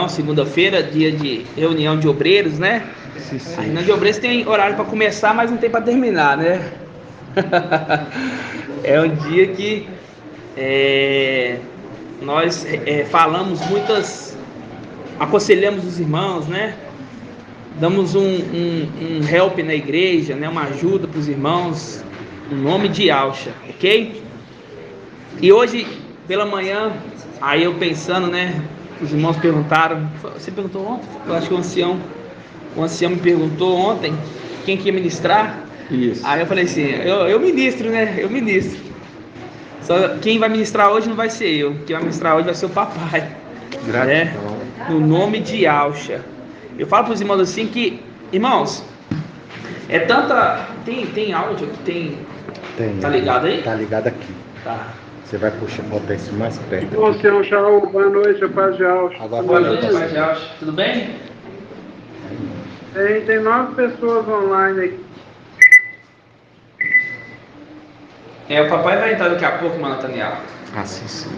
Segunda-feira, dia de reunião de obreiros, né? Sim, sim. A reunião de obreiros tem horário para começar, mas não tem para terminar, né? É um dia que nós falamos aconselhamos os irmãos, né? Damos um help na igreja, né? Uma ajuda para os irmãos, em nome de Alcha, ok? E hoje, pela manhã, aí eu pensando, né? Os irmãos perguntaram, você perguntou ontem? Eu acho que o ancião me perguntou ontem quem que ia ministrar. Isso. Aí eu falei assim, eu ministro, né? Eu ministro. Só quem vai ministrar hoje não vai ser eu. Quem vai ministrar hoje vai ser o papai. Gratidão. Né? No nome de Alcha. Eu falo para os irmãos assim que, irmãos, é tanta. Tem áudio aqui? Tem. Tá ligado aí? Tá ligado aqui. Tá. Você vai botar isso mais perto. Você, Shaul, boa noite, a paz de Alcha. Agora Boa noite, paz de Alcha. Tudo bem? Tem 9 pessoas online aqui. O papai vai entrar daqui a pouco, mano, Nathaniel. Ah, sim.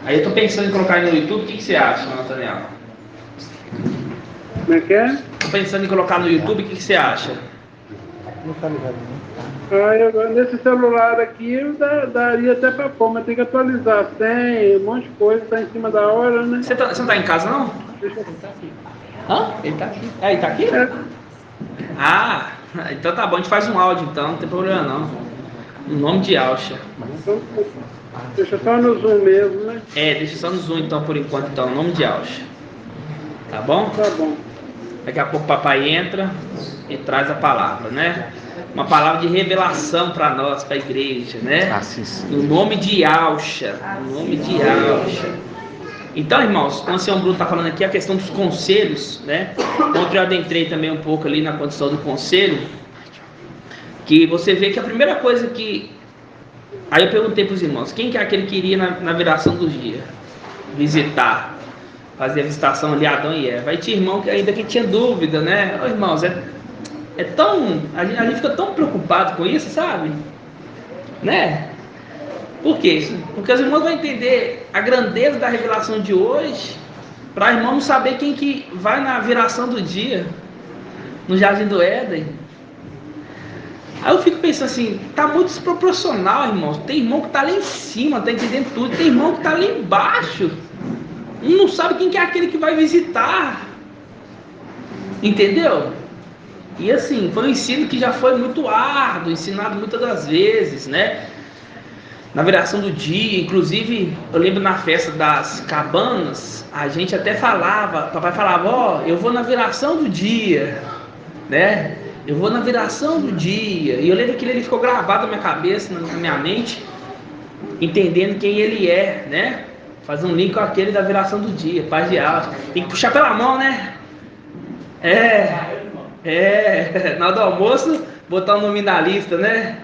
Aí eu tô pensando em colocar ele no YouTube. O que você acha, mano, Nathaniel? Como é que é? Tô pensando em colocar no YouTube. O que você acha? Não tá ligado, não. Nesse celular aqui eu daria até pra pôr, mas tem que atualizar a senha, um monte de coisa, tá em cima da hora, né? Você não tá em casa, não? Deixa eu... Hã? Ele tá aqui. Ele tá aqui? É. Ah, então tá bom. A gente faz um áudio, então. Não tem problema, não. No nome de Alcha. Então, deixa só no Zoom mesmo, né? Deixa só no Zoom, então, por enquanto. Então, no nome de Alcha. Tá bom? Tá bom. Daqui a pouco o papai entra e traz a palavra, né? Uma palavra de revelação para nós, para a igreja, né? Ah, sim. No nome de Alcha. No nome de Alcha. Então, irmãos, como o senhor Bruno está falando aqui, a questão dos conselhos, né? Ontem eu adentrei também um pouco ali na condição do conselho, que você vê que a primeira coisa que... Aí eu perguntei para os irmãos, quem que é aquele que iria na viração do dia? Visitar, fazer a visitação ali, Adão e Eva. Aí tinha irmão que ainda que tinha dúvida, né? Ô, irmãos, é tão... A gente fica tão preocupado com isso, sabe? Né? Por quê? Porque os irmãos vão entender a grandeza da revelação de hoje, para irmão não saber quem que vai na viração do dia, no Jardim do Éden. Aí eu fico pensando assim, tá muito desproporcional, irmãos. Tem irmão que tá lá em cima, tá entendendo tudo. Tem irmão que tá lá embaixo. Não sabe quem que é aquele que vai visitar. Entendeu? E assim, foi um ensino que já foi muito árduo, ensinado muitas das vezes, né? Na viração do dia, inclusive, eu lembro na festa das cabanas, a gente até falava, papai falava, eu vou na viração do dia, né? Eu vou na viração do dia. E eu lembro que ele ficou gravado na minha cabeça, na minha mente, entendendo quem ele é, né? Fazer um link com aquele da viração do dia, paz de Alcha. Tem que puxar pela mão, né? Na hora do almoço, botar o nome na lista, né?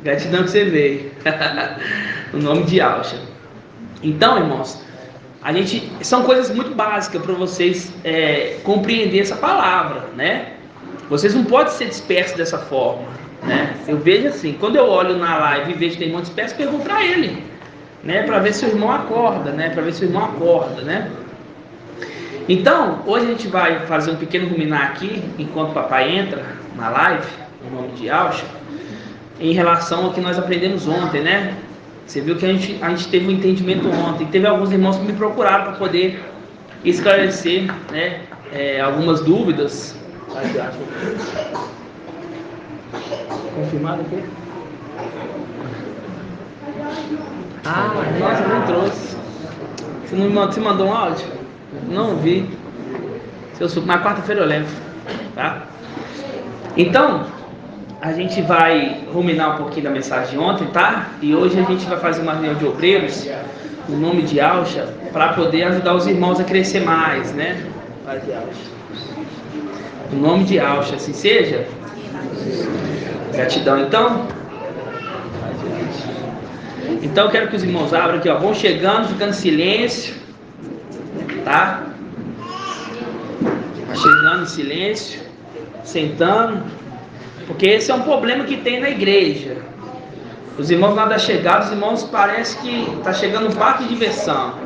Gratidão que você veio. No nome de Alcha. Então, irmãos, são coisas muito básicas para vocês compreender essa palavra, né? Vocês não podem ser dispersos dessa forma, né? Eu vejo assim, quando eu olho na live e vejo que tem irmão disperso, pergunto para ele, né? Para ver se o irmão acorda, né? Então, hoje a gente vai fazer um pequeno ruminar aqui, enquanto o papai entra na live, no nome de Alcha, em relação ao que nós aprendemos ontem, né? Você viu que a gente teve um entendimento ontem. Teve alguns irmãos que me procuraram para poder esclarecer, né? Algumas dúvidas. Confirmado aqui? Nossa, não trouxe. Você mandou um áudio? Não vi. Na quarta-feira eu levo, tá? Então, a gente vai ruminar um pouquinho da mensagem de ontem, tá? E hoje a gente vai fazer uma reunião de obreiros, no nome de Alcha, para poder ajudar os irmãos a crescer mais, né? Paz de Alcha. No nome de Alcha, assim seja. Gratidão, então. Então eu quero que os irmãos abram aqui, ó. Vão chegando, ficando em silêncio, tá? Chegando em silêncio, sentando. Porque esse é um problema que tem na igreja. Os irmãos nada chegados, os irmãos parece que está chegando um parque de diversão.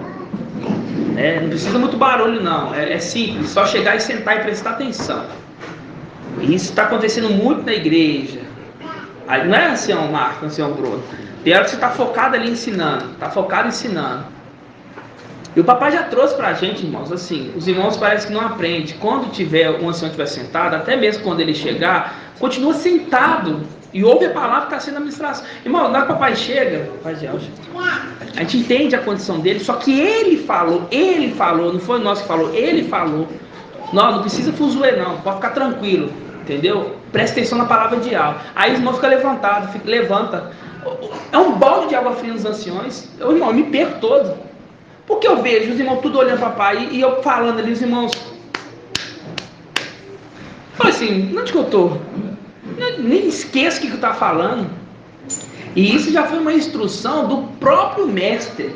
né? Não precisa muito barulho não, é simples, só chegar e sentar e prestar atenção. Isso está acontecendo muito na igreja. Aí, não é ancião Marco, ancião Bruno. Tem hora que você está focado ali ensinando, está focado ensinando. E o papai já trouxe para a gente, irmãos, assim, os irmãos parecem que não aprendem. Quando um ancião estiver sentado, até mesmo quando ele chegar, continua sentado e ouve a palavra que está sendo administração. Irmão, na hora que o papai chega, a gente entende a condição dele, só que ele falou, não foi nós que falou, ele falou. Não precisa fuzuê não, pode ficar tranquilo, entendeu? Presta atenção na palavra de algo. Aí os irmãos ficam levantados, levanta. É um balde de água fria nos anciões. Eu me perco todo. Porque eu vejo os irmãos tudo olhando para o papai e eu falando ali, os irmãos. Fala assim, onde que eu estou? Nem esqueço o que eu estava falando. E isso já foi uma instrução do próprio mestre,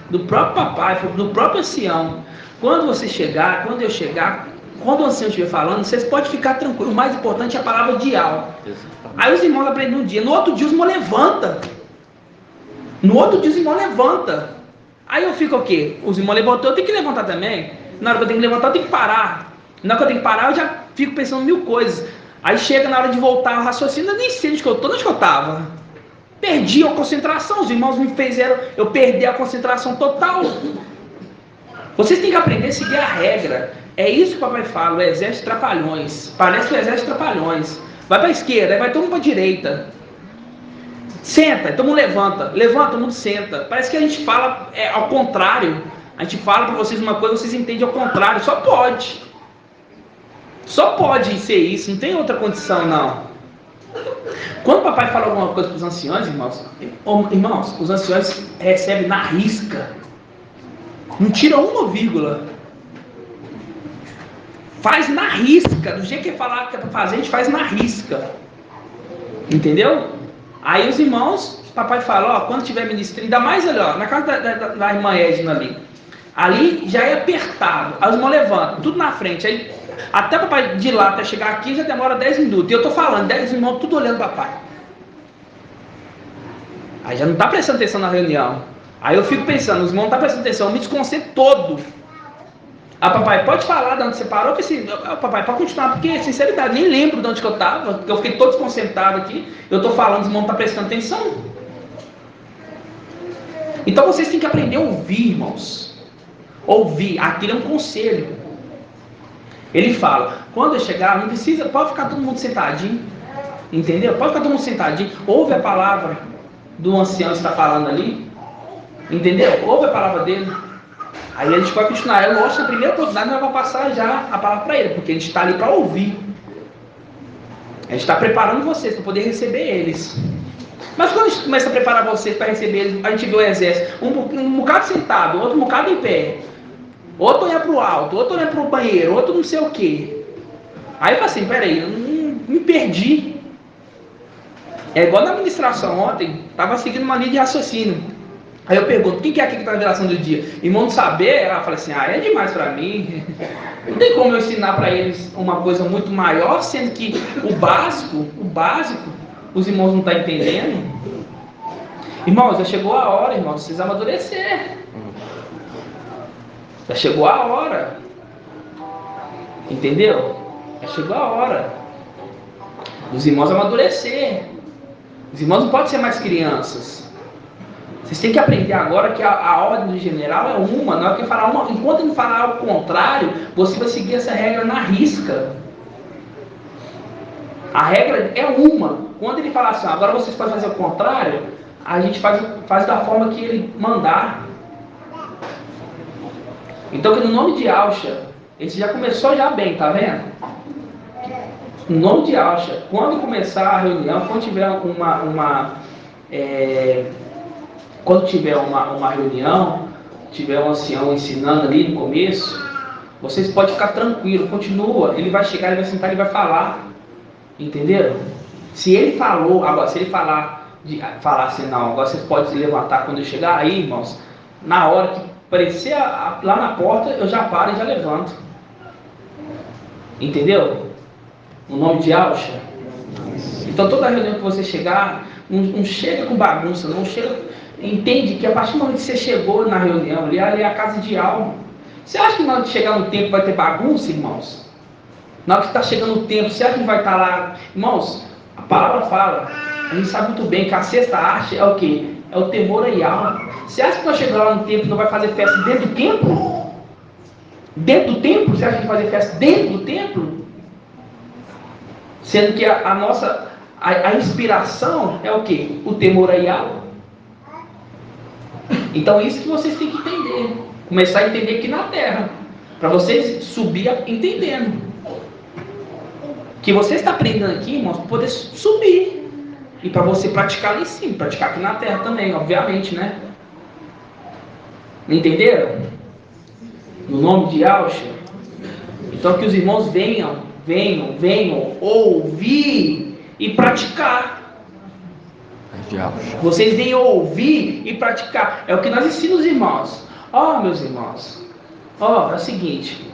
do próprio papai, do próprio ancião. Quando você chegar, quando eu chegar, quando o ancião estiver falando, vocês podem ficar tranquilos. O mais importante é a palavra de algo. Aí os irmãos aprendem um dia. No outro dia os irmãos levantam. Aí eu fico o quê? Os irmãos levantou, eu tenho que levantar também. Na hora que eu tenho que levantar, eu tenho que parar. Na hora que eu tenho que parar, eu já fico pensando mil coisas. Aí chega na hora de voltar ao raciocínio, eu nem sei onde que eu estou, onde que eu estava. Perdi a concentração, os irmãos me fizeram eu perder a concentração total. Vocês têm que aprender a seguir a regra. É isso que o papai fala, o exército trapalhões. Parece o exército trapalhões. Vai para a esquerda, aí vai todo mundo para a direita. Senta, todo mundo levanta, todo mundo senta. Parece que a gente fala ao contrário. A gente fala para vocês uma coisa, vocês entendem ao contrário. Só pode ser isso, não tem outra condição não. Quando o papai fala alguma coisa para os anciões, irmãos, os anciões recebem na risca. Não tira uma vírgula. Faz na risca. Do jeito que ele falar que é para fazer, a gente faz na risca. Entendeu? Aí os irmãos, o papai fala, quando tiver ministro, ainda mais ali, na casa da irmã Edna ali já é apertado. Aí os irmãos levantam, tudo na frente. Aí, até o papai de lá até chegar aqui já demora 10 minutos. E eu tô falando, 10 irmãos tudo olhando o papai. Aí já não tá prestando atenção na reunião. Aí eu fico pensando, os irmãos não tá prestando atenção, eu me desconcentro todo. Ah, papai, pode falar de onde você parou? Papai, pode continuar, porque, sinceridade, nem lembro de onde que eu estava, porque eu fiquei todo desconcentrado aqui. Eu estou falando, os irmãos não estão prestando atenção. Então vocês têm que aprender a ouvir, irmãos. Ouvir, aquilo é um conselho. Ele fala, quando eu chegar, não precisa, pode ficar todo mundo sentadinho. Entendeu? Pode ficar todo mundo sentadinho. Ouve a palavra do ancião que está falando ali. Entendeu? Ouve a palavra dele. Aí a gente vai continuar. É lógico, na primeira oportunidade nós vamos passar já a palavra para ele, porque a gente está ali para ouvir. A gente está preparando vocês para poder receber eles. Mas quando a gente começa a preparar vocês para receber eles, a gente vê o exército, um bocado sentado, outro bocado em pé, outro olhar para o alto, outro olhar para o banheiro, outro não sei o quê. Aí eu falo assim, peraí, eu me perdi. É igual na administração ontem, estava seguindo uma linha de raciocínio. Aí eu pergunto, quem que é aqui que está na revelação do dia? Irmão não saber, ela fala assim, é demais para mim. Não tem como eu ensinar para eles uma coisa muito maior, sendo que o básico, os irmãos não estão entendendo. Irmãos, já chegou a hora, irmãos, vocês amadurecer. Já chegou a hora. Entendeu? Já chegou a hora. Os irmãos amadurecer. Os irmãos não podem ser mais crianças. Vocês têm que aprender agora que a ordem do general é uma. Na hora que ele falar uma, enquanto ele falar ao contrário, você vai seguir essa regra na risca. A regra é uma. Quando ele falar assim, agora vocês podem fazer o contrário, a gente faz da forma que ele mandar. Então, que no nome de Alcha, esse já começou já bem, tá vendo? No nome de Alcha, quando começar a reunião, quando tiver quando tiver uma reunião, tiver um ancião ensinando ali no começo, vocês podem ficar tranquilos, continua, ele vai chegar, ele vai sentar, ele vai falar, entenderam? Se ele falou, agora se ele falar assim, não, agora vocês podem se levantar quando eu chegar, aí irmãos, na hora que aparecer lá na porta, eu já paro e já levanto, entendeu? No nome de Alcha. Então toda reunião que você chegar, não chega com bagunça, não chega. Entende que a partir do momento que você chegou na reunião, ali é a casa de alma. Você acha que na hora de chegar no tempo vai ter bagunça, irmãos? Na hora que está chegando o tempo, você acha que vai estar lá? Irmãos, a palavra fala, a gente sabe muito bem que a sexta arte é o quê? É o temor a Yahweh. Você acha que nós chegamos lá no templo e não vai fazer festa dentro do templo? Dentro do templo? Você acha que vai fazer festa dentro do templo? Sendo que a nossa inspiração é o quê? O temor a Yahweh. Então isso que vocês têm que entender. Começar a entender aqui na terra. Para vocês subir entendendo. Que você está aprendendo aqui, irmãos, para poder subir. E para você praticar lá em cima. Praticar aqui na terra também, obviamente, né? Entenderam? No nome de Yahshua. Então que os irmãos venham ouvir e praticar. Vocês venham ouvir e praticar. É o que nós ensinamos os irmãos. Meus irmãos. É o seguinte.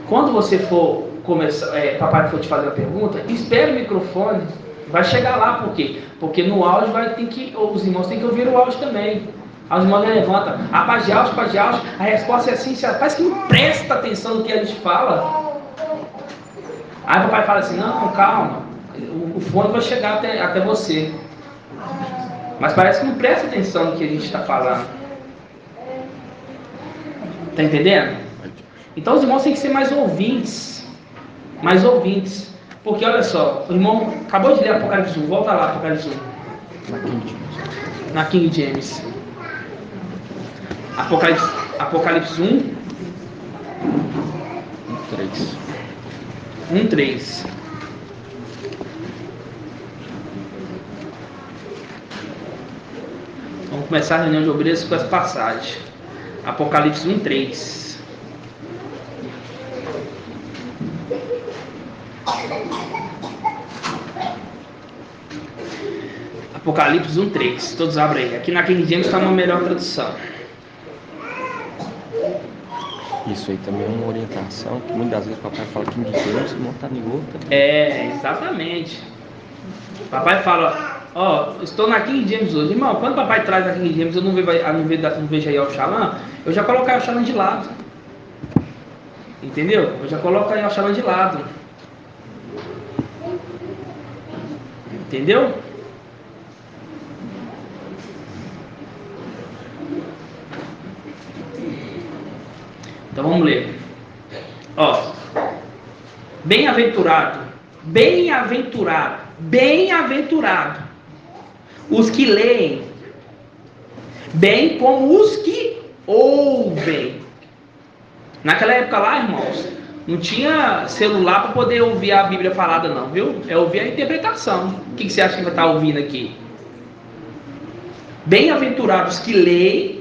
Quando você for começar, papai for te fazer a pergunta, espere o microfone. Vai chegar lá, por quê? Porque no áudio os irmãos têm que ouvir o áudio também. Aí os irmãos levantam. Paz de áudio, a resposta é assim, parece que não presta atenção no que a gente fala. Aí o papai fala assim, não, calma, o fone vai chegar até você. Mas parece que não presta atenção no que a gente está falando. Está entendendo? Então os irmãos têm que ser mais ouvintes. Mais ouvintes. Porque olha só, o irmão acabou de ler Apocalipse 1, volta lá, Apocalipse 1. Na King James. Apocalipse 1. 1:3. Vamos começar a reunião de obreiros com essa passagem. Apocalipse 1:3. Apocalipse 1:3. Todos abrem aí. Aqui na King James está uma melhor tradução. Isso aí também é uma orientação que muitas vezes o papai fala que King James não está em outra. Exatamente. Papai fala, estou na King James hoje. Irmão, quando o papai traz a King James, eu não vejo aí o Shalom, eu já coloco aí o Shalom de lado. Entendeu? Eu já coloco aí o Shalom de lado. Entendeu? Então vamos ler. Bem-aventurado os que leem, bem como os que ouvem. Naquela época lá, irmãos, não tinha celular para poder ouvir a Bíblia falada não, viu? É ouvir a interpretação. O que você acha que vai estar ouvindo aqui? Bem-aventurados que leem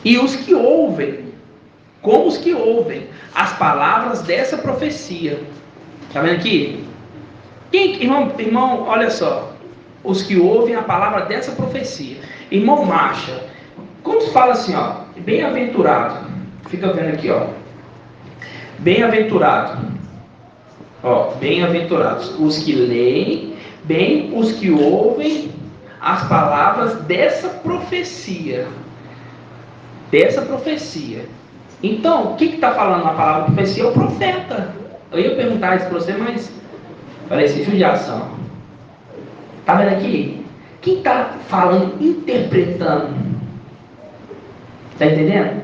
e os que ouvem, como os que ouvem as palavras dessa profecia. Está vendo aqui? Irmão, olha só. Os que ouvem a palavra dessa profecia. Irmão Marcha, quando fala assim, bem-aventurado, fica vendo aqui, bem-aventurado, bem-aventurados os que leem, bem os que ouvem as palavras dessa profecia. Então, o que está falando na palavra profecia? É o profeta. Eu ia perguntar isso para você, mas parece judiação. Está vendo aqui? Quem está falando, interpretando? Está entendendo?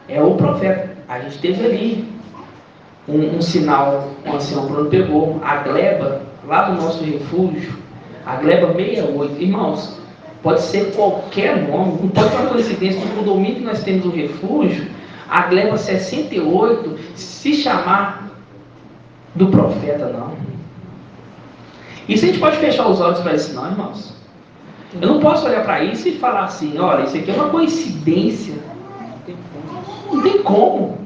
É o profeta. A gente teve ali um sinal, o ancião Bruno pegou a gleba lá do nosso refúgio, a gleba 68. Irmãos, pode ser qualquer nome, não pode ser uma coincidência, no domingo que nós temos o refúgio, a gleba 68 se chamar do profeta, não. Isso a gente pode fechar os olhos para isso, não, irmãos. Eu não posso olhar para isso e falar assim, olha, isso aqui é uma coincidência. Não tem como.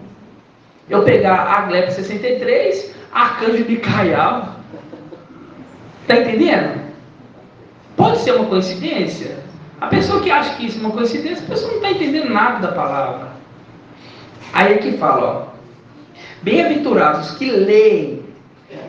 Eu pegar a gleba 63, arcanjo de Micael. Está entendendo? Pode ser uma coincidência? A pessoa que acha que isso é uma coincidência, a pessoa não está entendendo nada da palavra. Aí aqui fala, bem-aventurados que leem,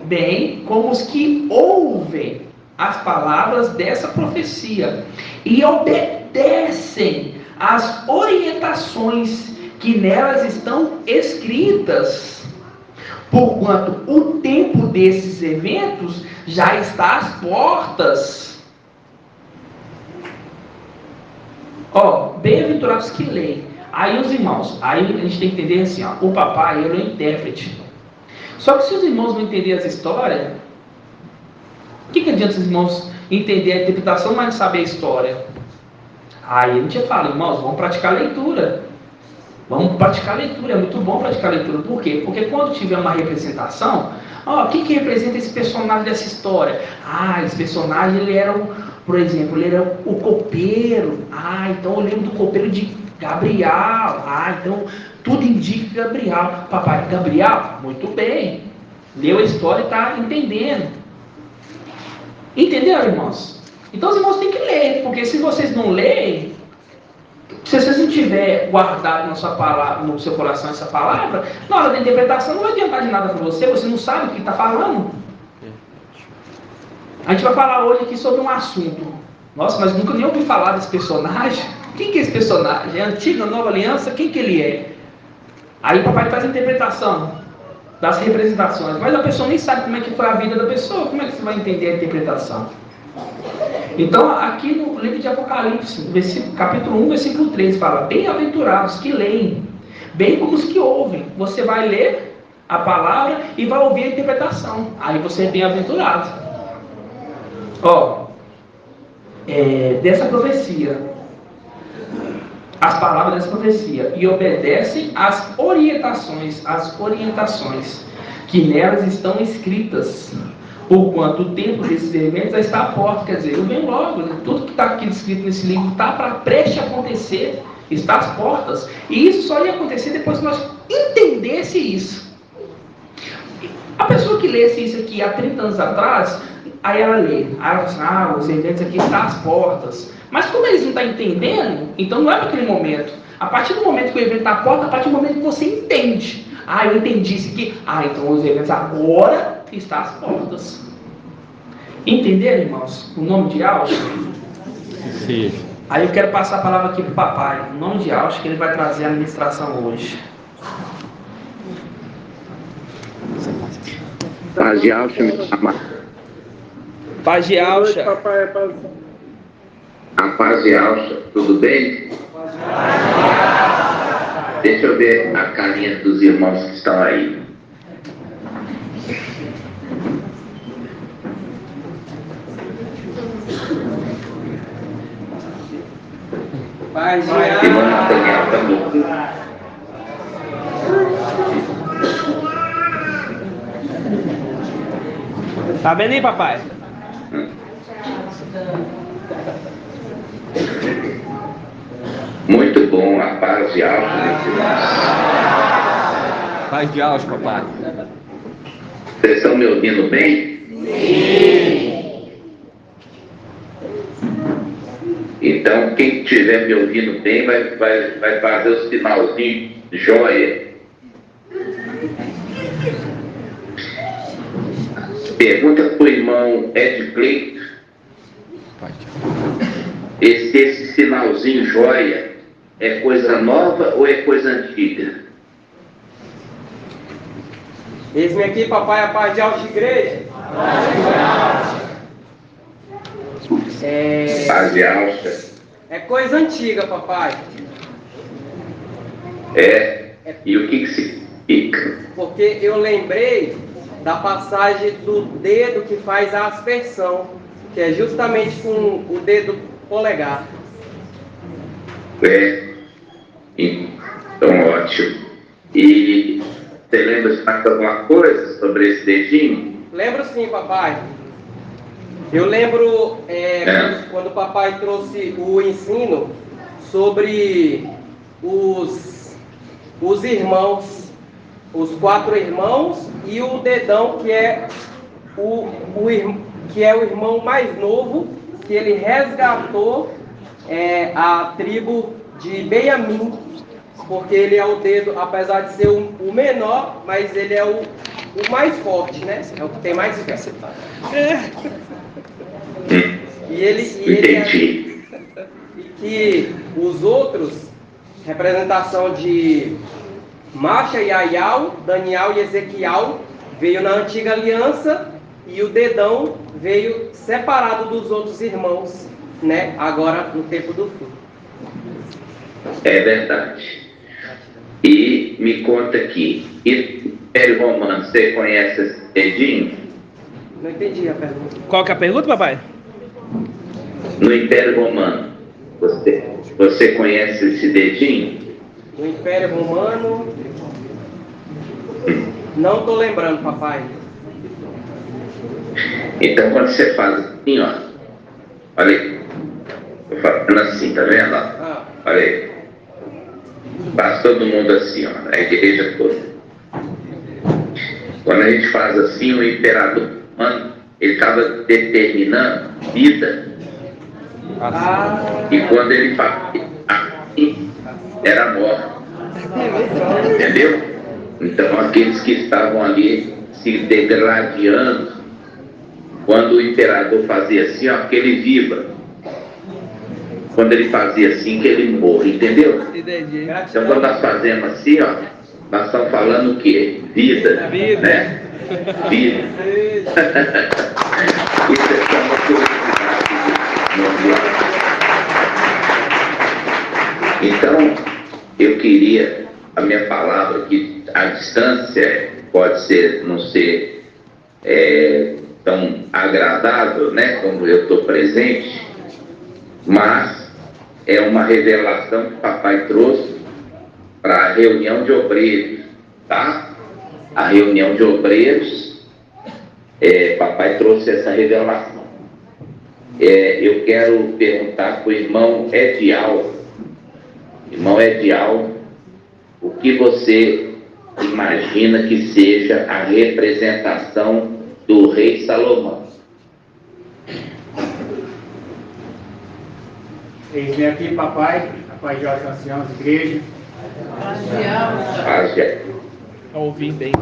bem como os que ouvem as palavras dessa profecia e obedecem as orientações que nelas estão escritas, porquanto o tempo desses eventos já está às portas. Bem-aventurados que leem. Aí os irmãos, aí a gente tem que entender assim, o papai, ele é o intérprete. Só que se os irmãos não entenderem as histórias, o que adianta os irmãos entender a interpretação, mas não saber a história? Aí a gente fala, irmãos, vamos praticar a leitura. Vamos praticar a leitura, é muito bom praticar a leitura. Por quê? Porque quando tiver uma representação, o que representa esse personagem dessa história? Esse personagem, ele era, por exemplo, ele era o copeiro. Então eu lembro do copeiro de Gabriel. Então tudo indica Gabriel. Papai, Gabriel? Muito bem. Leu a história e está entendendo. Entenderam, irmãos? Então os irmãos têm que ler, porque se vocês não lerem, se vocês não tiverem guardado na sua palavra, no seu coração essa palavra, na hora da interpretação não vai adiantar de nada para você, você não sabe o que está falando. A gente vai falar hoje aqui sobre um assunto. Nossa, mas nunca nem ouvi falar desse personagem. Quem que é esse personagem? É antigo, na nova aliança? Quem que ele é? Aí o papai faz a interpretação das representações, mas a pessoa nem sabe como é que foi a vida da pessoa, como é que você vai entender a interpretação? Então, aqui no livro de Apocalipse, capítulo 1, versículo 3, fala: bem-aventurados que leem, bem como os que ouvem. Você vai ler a palavra e vai ouvir a interpretação. Aí você é bem-aventurado. Dessa profecia, as palavras dessa profecia, e obedecem às orientações que nelas estão escritas, porquanto o tempo desses eventos já está à porta. Quer dizer, eu venho logo, tudo que está aqui escrito nesse livro está para prestes a acontecer, está às portas, e isso só ia acontecer depois que nós entendesse isso. A pessoa que lesse isso aqui há 30 anos atrás, aí ela lê, ela fala os eventos aqui estão às portas, mas como eles não estão entendendo, então não é naquele momento. A partir do momento que o evento está à porta, a partir do momento que você entende, eu entendi isso aqui, então os eventos agora está às portas. Entenderam, irmãos? O nome de Ausch? Sim. Aí eu quero passar a palavra aqui para o papai, o nome de Ausch, que ele vai trazer a administração hoje. Paz de Ausch, me chama. Paz de Ausch. Papai, paz. A paz de Ausch, tudo bem? Deixa eu ver a carinha dos irmãos que estão aí. Paz de Irmão Nathaniel também. Tá vendo aí, papai? Muito bom, a paz de Ausch, meus irmãos. Paz de Ausch, papai. Vocês estão me ouvindo bem? Sim. Então, quem estiver me ouvindo bem vai fazer o sinalzinho joia. Pergunta para o irmão Ed Cleito. Esse sinalzinho joia é coisa nova ou é coisa antiga? Eis-me aqui, papai, a paz de Ausch, igreja. Paz de Ausch. É coisa antiga, papai. E o que significa? Porque eu lembrei da passagem do dedo que faz a aspersão, que é justamente com o dedo polegar. Então ótimo. E você lembra de mais alguma coisa sobre esse dedinho? Lembro sim, papai. Eu lembro quando o papai trouxe o ensino sobre os irmãos, os 4 irmãos e o dedão que é o irmão mais novo, que ele resgatou a tribo de Benjamim, porque ele é o dedo, apesar de ser o menor, mas ele é o mais forte, né? É o que tem mais fé. Entendi. e que os outros, representação de Macha e Aial, Daniel e Ezequiel, veio na antiga aliança, e o dedão veio separado dos outros irmãos, né? Agora no tempo do fim. É verdade. E me conta aqui, Império Romano, você conhece esse dedinho? Não entendi a pergunta. Qual que é a pergunta, papai? No Império Romano, você conhece esse dedinho? No Império Romano, não estou lembrando, papai. Então, quando você faz assim, ó, olha aí, eu falando assim, tá vendo? Ó? Olha aí, faz todo mundo assim, ó, a igreja toda. Quando a gente faz assim, o imperador romano, ele estava determinando vida. E quando ele fazia assim, era morte. Entendeu? Então, aqueles que estavam ali se degradando, quando o imperador fazia assim, ó, que ele viva. Quando ele fazia assim, que ele morre, entendeu? Entendi. Então, quando nós fazemos assim, ó, nós estamos falando o quê? Vida. Vida. Né? Vida. Isso é só uma curiosidade mundial. Então, eu queria, a minha palavra aqui, a distância pode ser, não ser tão agradável, né, como eu estou presente, mas é uma revelação que o papai trouxe para a reunião de obreiros, tá? A reunião de obreiros, papai trouxe essa revelação. Eu quero perguntar para o irmão Edial. Irmão Edial, o que você imagina que seja a representação do rei Salomão? Eis-me aqui, papai, a paz de aos anciãos da igreja. Ouvi bem.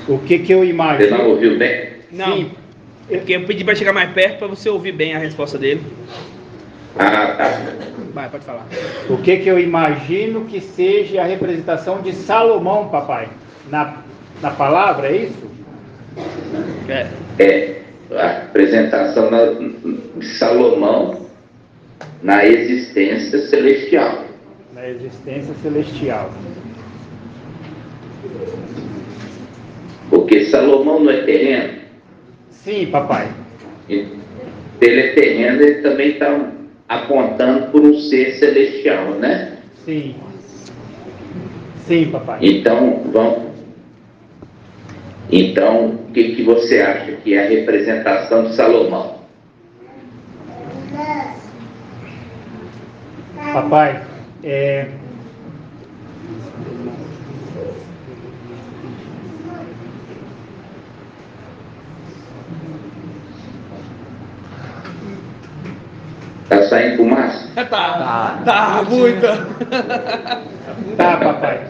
O que eu Você imagino? não ouviu bem? Não. Sim. É porque eu pedi para chegar mais perto para você ouvir bem a resposta dele. Ah, tá. Vai, pode falar. O que eu imagino que seja a representação de Salomão, papai? Na palavra, é isso? A apresentação de Salomão na existência celestial. Na existência celestial. Porque Salomão não é terreno. Sim, papai. Ele é terreno, ele também está apontando por um ser celestial, né? Sim. Sim, papai. Então, o que você acha que é a representação de Salomão? Papai, Tá saindo fumaça? Tá, muita. tá, papai.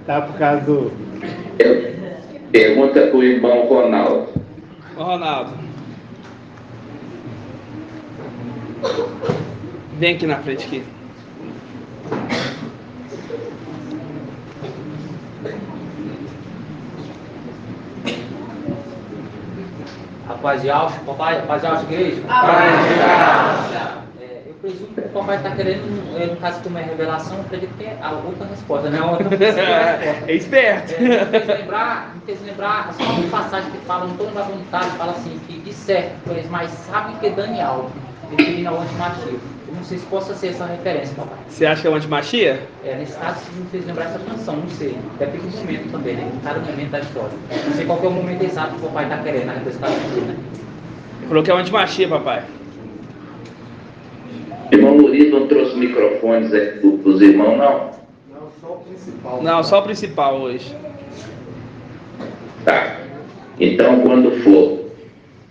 Tá por causa do... Pergunta para o irmão Ronaldo. Ô, Ronaldo. Vem aqui na frente aqui. Paz de Alves, papai, paz de Alves, igreja. Eu presumo que o papai está querendo, no caso que uma revelação, eu acredito que é a outra resposta, né? Outra resposta. É esperto. Me fez lembrar só uma passagem que fala, não estou lembrando onde está, fala assim, que de certo, tu és mais sábio que Daniel, referindo ao antimachia. Eu não sei se possa ser essa referência, papai. Você acha que é o antimachia? Nesse caso, me fez lembrar essa canção, não sei. Depende do momento também, né? Cada momento da história. Não sei qual que é o momento exato que o papai está querendo, a representação dele, né? Ele falou que é o antimachia, papai. Irmão Murilo não trouxe microfones aqui para os irmãos, não? Não, só o principal. Não, só o principal hoje. Tá. Então, quando for,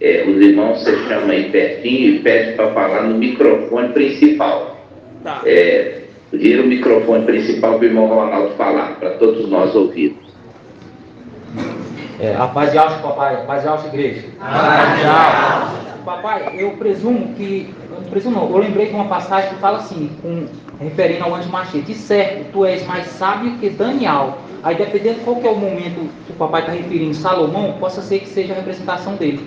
os irmãos você chama aí pertinho e pede para falar no microfone principal. Tá. Vira o microfone principal para o irmão Ronaldo falar, para todos nós ouvirmos. A paz de Alves, papai, a paz de Alves, igreja. Paz de Alves. Papai, eu presumo que. Eu não presumo não, eu lembrei de uma passagem que fala assim, referindo ao antimachista. De certo, tu és mais sábio que Daniel. Aí dependendo qual que é o momento que o papai está referindo, Salomão, possa ser que seja a representação dele.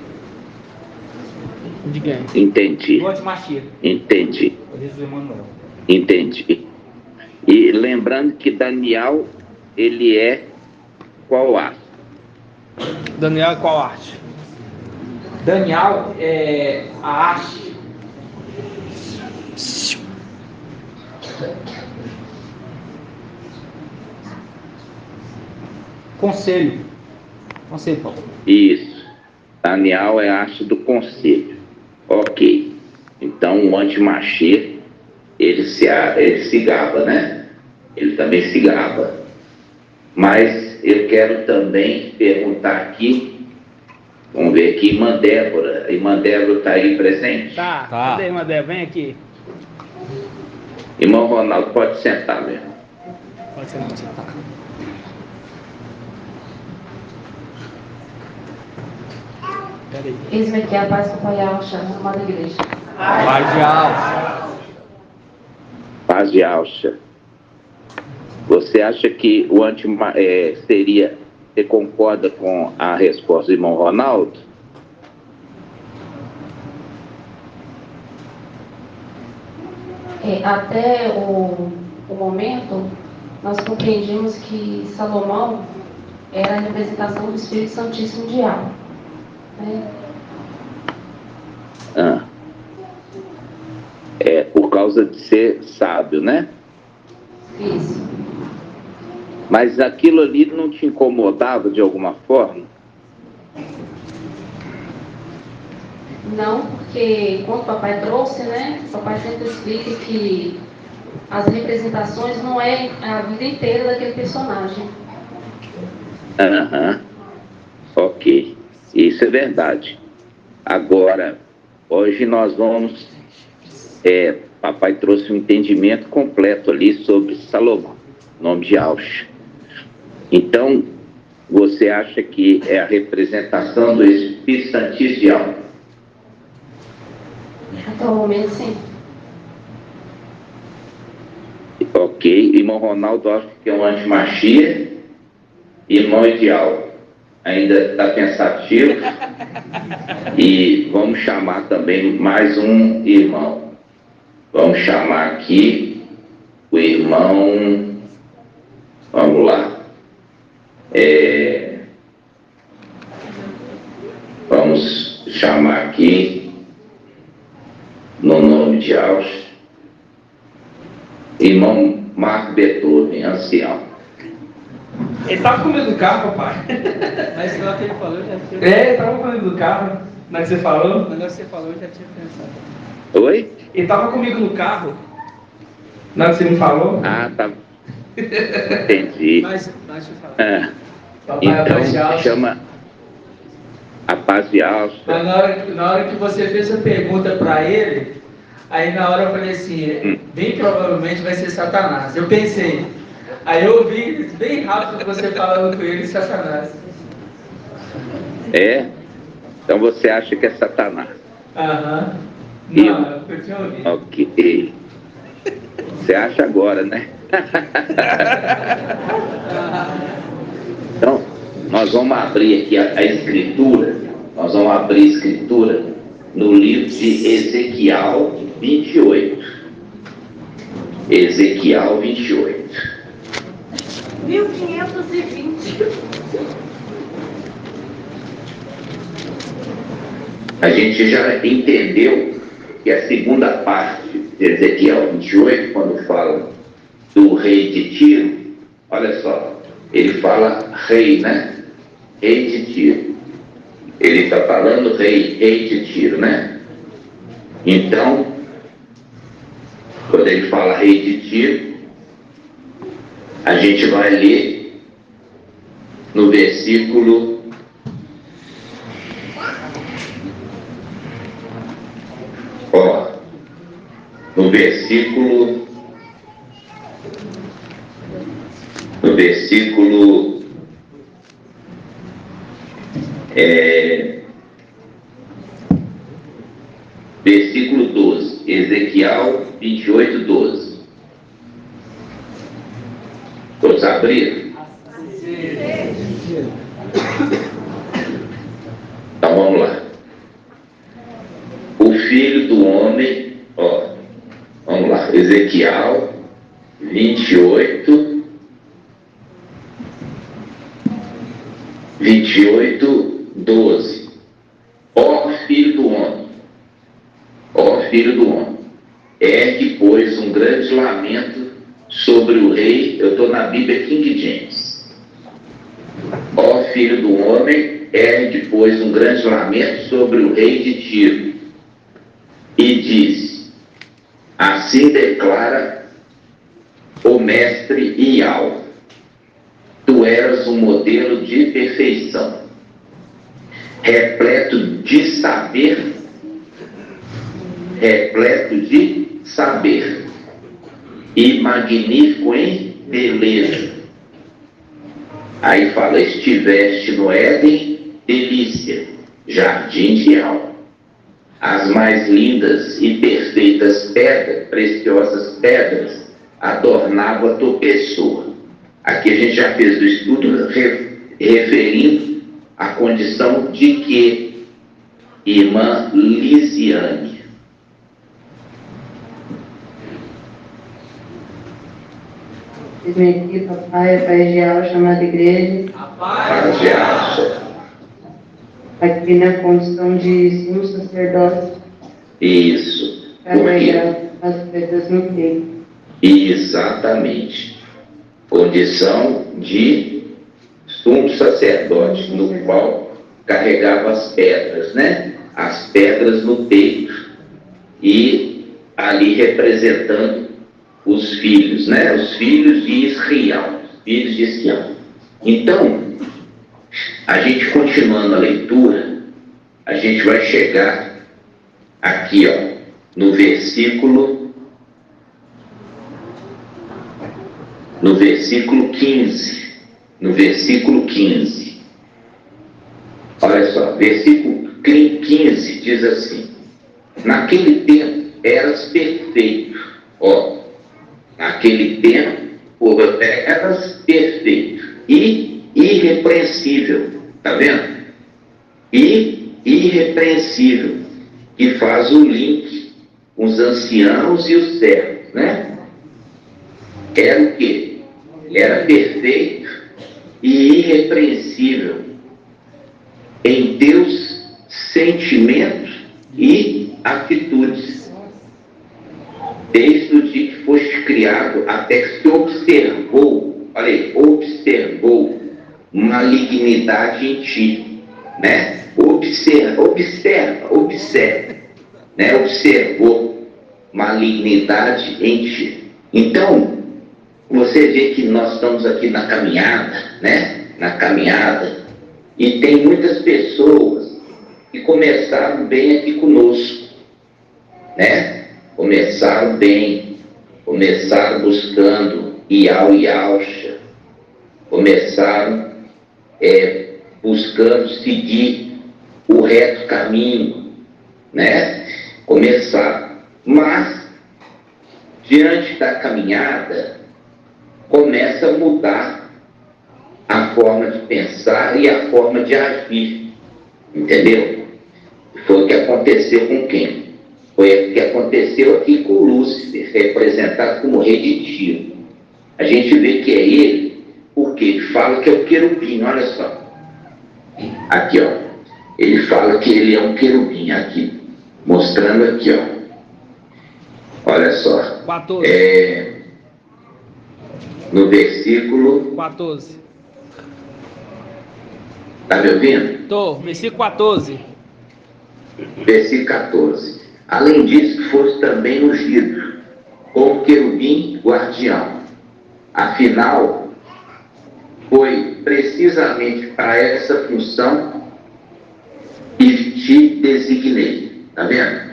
De quem? Entendi. Do antimachista. Entendi. Jesus Emanuel. Entendi. E lembrando que Daniel, ele é qual arte? Daniel, qual arte? Daniel é a arte. Conselho. Conselho, Paulo. Isso. Daniel é a arte do conselho. Ok. Então o antimachista, ele se gaba, né? Ele também se gaba. Mas eu quero também perguntar aqui, vamos ver aqui, Irmã Débora. Irmã Débora está aí presente? Tá. Cadê, irmã Débora? Vem aqui. Irmão Ronaldo, pode sentar mesmo. Pode sentar. Peraí. Eis-me aqui a paz do Pai Alcha, amada igreja. Paz de alça. Paz de Alcha. Você acha que o seria, você concorda com a resposta do irmão Ronaldo? Até o momento, nós compreendimos que Salomão era a representação do Espírito Santíssimo de Yahweh, né? Por causa de ser sábio, né? Isso. Mas aquilo ali não te incomodava de alguma forma? Não, porque quando o papai trouxe, né? O papai sempre explica que as representações não é a vida inteira daquele personagem. Ok. Isso é verdade. Agora, hoje nós vamos... papai trouxe um entendimento completo ali sobre Salomão, nome de Alcha. Então, você acha que é a representação do Espírito Santíssimo de Yahweh? Até o momento, sim. Ok. Irmão Ronaldo acha que é um antimachia. Irmão Ideal ainda está pensativo. E vamos chamar também mais um irmão. Vamos chamar aqui o irmão... Vamos lá. Vamos chamar aqui, no nome de Alcha, irmão Marco Beethoven, ancião. Ele estava com medo do carro, papai. Mas igual que ele falou, já tinha... Ele estava com medo do carro. Na que você falou? Quando você falou, eu já tinha pensado. Oi? Ele estava comigo no carro. Na que você me falou? Ah, tá. Entendi. Mas deixa eu falar. Então, chama a paz de Alcha. Mas na hora que você fez a pergunta para ele, aí na hora eu falei assim, bem provavelmente vai ser Satanás. Eu pensei, aí eu ouvi bem rápido você falando com ele, Satanás. Então você acha que é Satanás? Não, eu tinha ouvido. Ok. Você acha agora, né? Então, nós vamos abrir aqui a escritura. Nós vamos abrir a escritura no livro de Ezequiel 28. Ezequiel 28. 1520. A gente já entendeu que a segunda parte de Ezequiel 28, quando fala do rei de Tiro, olha só, ele fala rei, né? Rei de Tiro. Ele está falando rei de Tiro, né? Então, quando ele fala rei de Tiro, a gente vai ler no versículo no versículo 10, versículo 12. Ezequiel 28, 12. Todos abriram? Então vamos lá. O filho do homem, ó, vamos lá, Ezequiel 28, 12. Ó filho do homem, ergue, pois, um grande lamento sobre o rei. Eu estou na Bíblia King James. Ó filho do homem, ergue, pois, um grande lamento sobre o rei de Tiro, e diz: assim declara o mestre Ial, tu eras um modelo de perfeição, repleto de saber, e magnífico em beleza. Aí fala: estiveste no Éden, delícia, jardim de alma. As mais lindas e perfeitas pedras, preciosas pedras, adornavam a tua pessoa. Aqui a gente já fez o estudo referindo a condição de que irmã Lisiane. Aqui, papai, a paz de alma, chamada igreja. Paz de alma. Aqui na condição de sumo sacerdócio. Isso. Carregar as pedras no peito. Exatamente. Condição de sumo sacerdote, no qual carregava as pedras, né? As pedras no peito. E ali representando os filhos, né? Os filhos de Israel. Filhos de Sião. Então, a gente continuando a leitura, a gente vai chegar aqui, ó, no versículo 15. No versículo 15. Olha só, versículo 15 diz assim: naquele tempo eras perfeito. Ó, naquele tempo eras perfeito e irrepreensível. Tá vendo? E irrepreensível, que faz o link com os anciãos e os servos, né? Era o quê? Era perfeito e irrepreensível em teus sentimentos e atitudes, desde o dia que foste criado até que se observou, olha aí, observou malignidade em ti, né? Observa, né? Observou malignidade em ti. Então, você vê que nós estamos aqui na caminhada, né? Na caminhada, e tem muitas pessoas que começaram bem aqui conosco, né? Começaram bem, começaram buscando Ial e Alcha, começaram buscando seguir o reto caminho, né? Começaram, mas diante da caminhada começa a mudar a forma de pensar e a forma de agir, entendeu? Foi o que aconteceu com quem? Foi o que aconteceu aqui com Lúcifer, representado como rei de Tiro. A gente vê que é ele, porque ele fala que é o querubim, olha só. Aqui, ó. Ele fala que ele é um querubim, aqui. Mostrando aqui, ó. Olha só. 14. No versículo 14. Tá me ouvindo? Tô, versículo 14. Versículo 14. Além disso, fosse também ungido como querubim guardião. Afinal, foi precisamente para essa função que te designei. Tá vendo?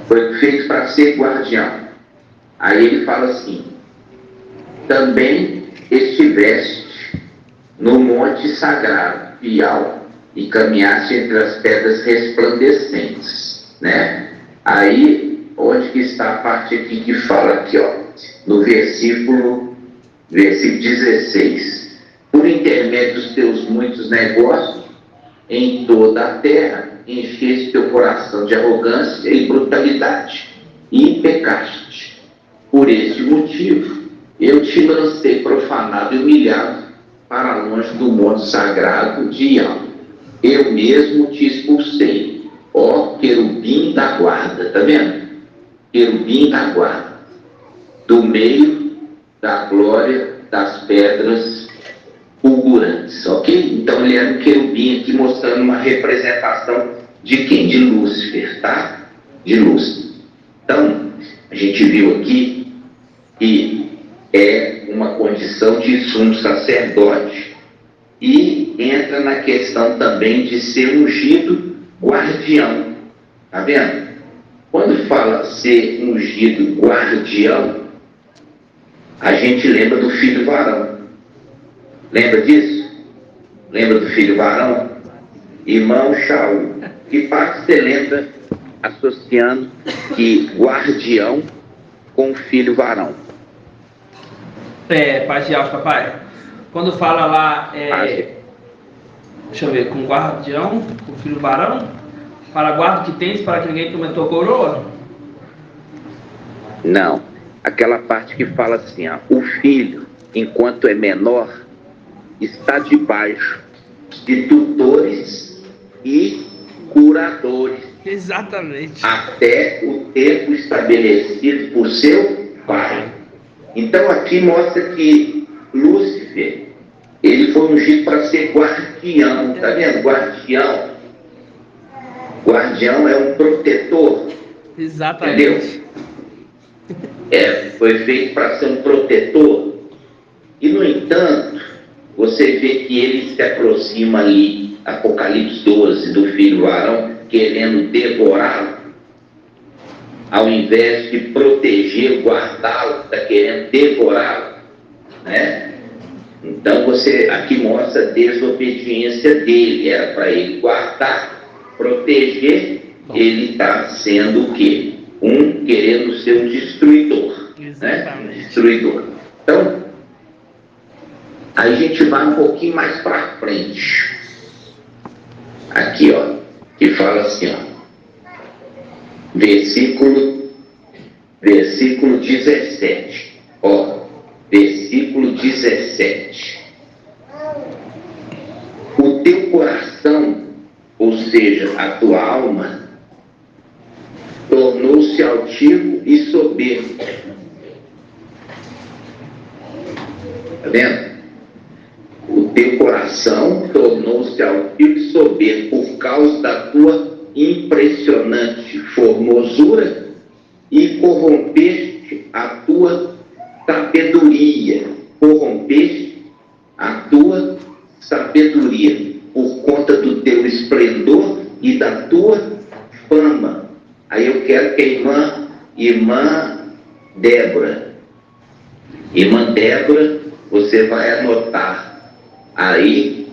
Foi feito para ser guardião. Aí ele fala assim: também estiveste no monte sagrado, Ial, e caminhaste entre as pedras resplandecentes, né? Aí, onde que está a parte aqui que fala aqui, ó, no versículo 16. Por intermédio dos teus muitos negócios, em toda a terra, encheste teu coração de arrogância e brutalidade, e pecaste. Por este motivo, eu te lancei profanado e humilhado para longe do monte sagrado de Yahvé. Eu mesmo te expulsei, ó querubim da guarda, tá vendo? Querubim da guarda, do meio da glória das pedras fulgurantes, ok? Então ele era um querubim aqui mostrando uma representação de quem? De Lúcifer, tá? De Lúcifer. Então, a gente viu aqui que é uma condição de sumo sacerdote e entra na questão também de ser ungido guardião, tá vendo? Quando fala ser ungido guardião, a gente lembra do filho varão. Lembra disso? Lembra do filho varão? Irmão Shaul. Que parte você lembra associando que guardião com o filho varão? Paz de alto, papai. Quando fala lá, deixa eu ver, com guardião, com filho varão, para guarda que tens para que ninguém tome a tua coroa? Não. Aquela parte que fala assim, ó, o filho, enquanto é menor, está debaixo de tutores e curadores. Exatamente. Até o tempo estabelecido por seu pai. Então aqui mostra que Lúcifer, ele foi ungido para ser guardião, tá vendo? Guardião. Guardião é um protetor. Exatamente. Entendeu? Foi feito para ser um protetor. E no entanto, você vê que ele se aproxima ali, Apocalipse 12, do filho varão, querendo devorá-lo, ao invés de proteger, guardá-lo, está querendo devorá-lo, né? Então você aqui mostra a desobediência dele, era para ele guardar, proteger, ele está sendo o quê? Querendo ser um destruidor, né? Um destruidor. Então, aí a gente vai um pouquinho mais para frente. Aqui, ó, que fala assim, ó, versículo 17, ó, versículo 17. O teu coração, ou seja, a tua alma, tornou-se altivo e soberbo. Tá vendo? O teu coração tornou-se altivo e soberbo por causa da tua impressionante formosura e corrompeste a tua sabedoria. Corrompeste a tua sabedoria por conta do teu esplendor e da tua fama. Aí eu quero que a irmã Débora, você vai anotar aí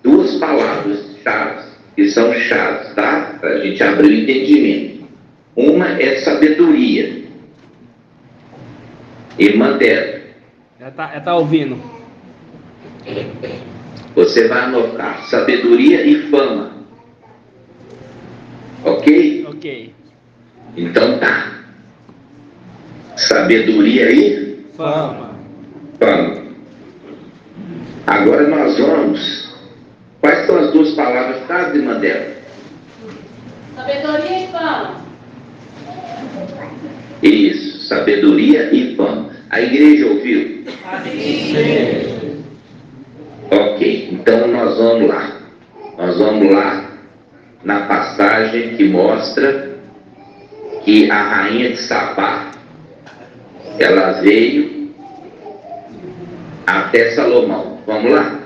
duas palavras-chave, que são chaves, tá? Para a gente abrir o entendimento. Uma é sabedoria. Irmã Débora. Tá ouvindo. Você vai anotar sabedoria e fama. Ok? Ok. Então tá. Sabedoria e fama. Fama. Agora nós vamos. Quais são as duas palavras-chave, irmã Débora? Sabedoria e fama. Isso, sabedoria e fama. A igreja ouviu? Sim. Ok, então nós vamos lá. Nós vamos lá na passagem que mostra que a rainha de Sabá, ela veio até Salomão. Vamos lá?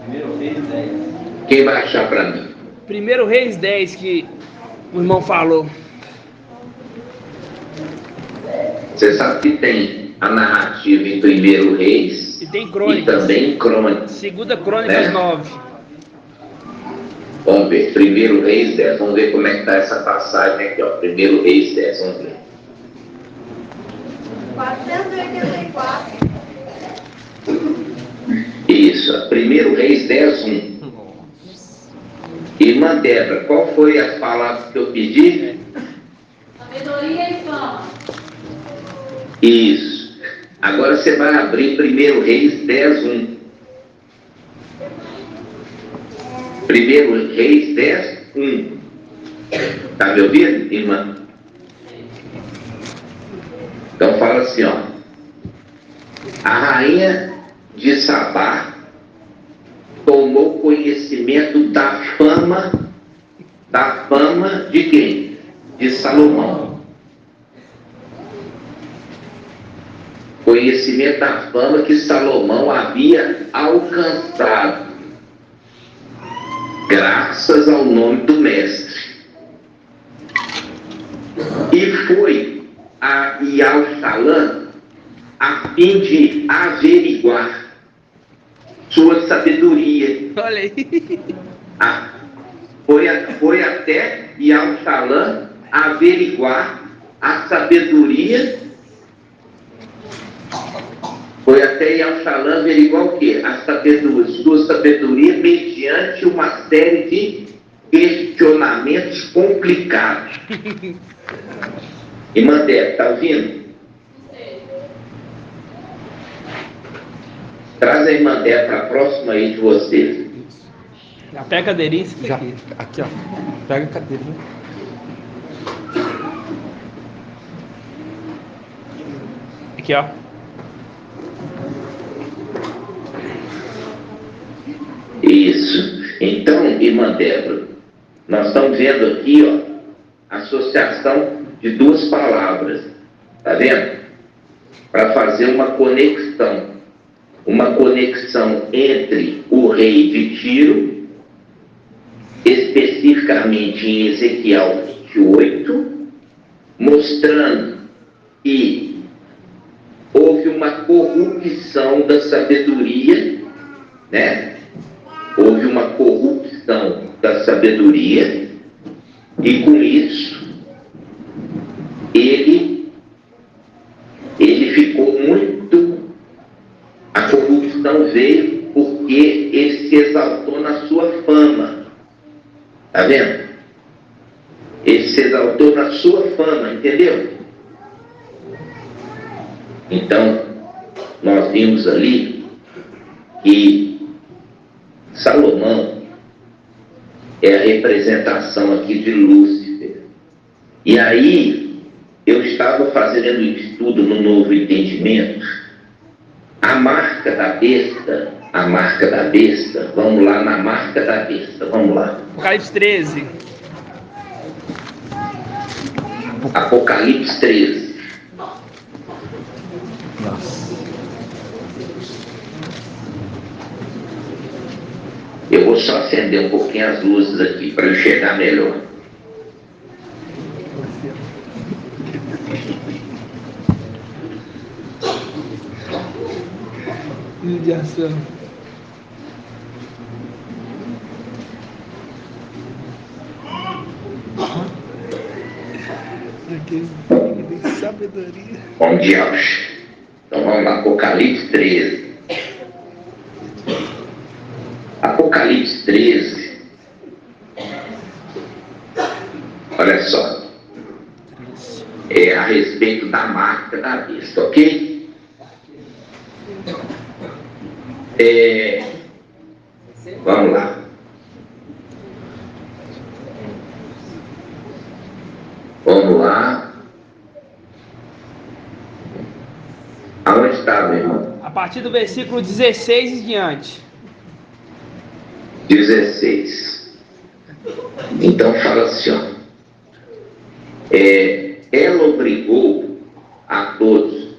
1 Reis 10. Quem vai achar para mim? 1 Reis 10 que o irmão falou. Você sabe que tem a narrativa em 1 Reis e tem Crônicas. E também Crônicas. 2 Crônicas, né? 9. Vamos ver, 1 Reis 10. Vamos ver como é que está essa passagem aqui, ó. 1 Reis 10, vamos ver. 484. Isso, 1 Reis 10, 1. Irmã Débora, qual foi as palavras que eu pedi? Sabedoria e fama. Isso. Agora você vai abrir 1 Reis 10, 1. 1 Reis 10, 1. Está me ouvindo, irmã? Então fala assim, ó. A rainha de Sabá tomou conhecimento da fama de quem? De Salomão. Conhecimento da fama que Salomão havia alcançado, graças ao nome do mestre. E foi a Absalão a fim de averiguar sua sabedoria. Olha aí. Foi até Absalão averiguar a sabedoria. Foi até Absalão averiguar o quê? A sabedoria, sua sabedoria mediante uma série de questionamentos complicados. Irmã Débora, está ouvindo? Traz a irmã Débora para próxima aí de vocês. Já pega a cadeirinha. Já, aqui, ó. Pega a cadeirinha. Aqui, ó. Isso. Então, irmã Débora, nós estamos vendo aqui, ó, associação de duas palavras. Tá vendo? Para fazer uma conexão. Uma conexão entre o rei de Tiro, especificamente em Ezequiel 28, mostrando que houve uma corrupção da sabedoria, né? Houve uma corrupção da sabedoria, e com isso ele ficou muito. A corrupção veio porque ele se exaltou na sua fama. Tá vendo? Ele se exaltou na sua fama, entendeu? Então, nós vimos ali que Salomão é a representação aqui de Lúcifer. E aí, eu estava fazendo um estudo no Novo Entendimento. A marca da besta, vamos lá na marca da besta, vamos lá. Apocalipse 13. Apocalipse 13. Nossa. Eu vou só acender um pouquinho as luzes aqui para eu enxergar melhor. Mediação. Sabedoria. Bom dia. Então vamos lá, Apocalipse 13. Apocalipse 13. Olha só. É a respeito da marca da besta, ok? Vamos lá. Vamos lá. Aonde está, meu irmão? A partir do versículo 16 em diante. 16. Então fala assim, ó. Ela obrigou a todos,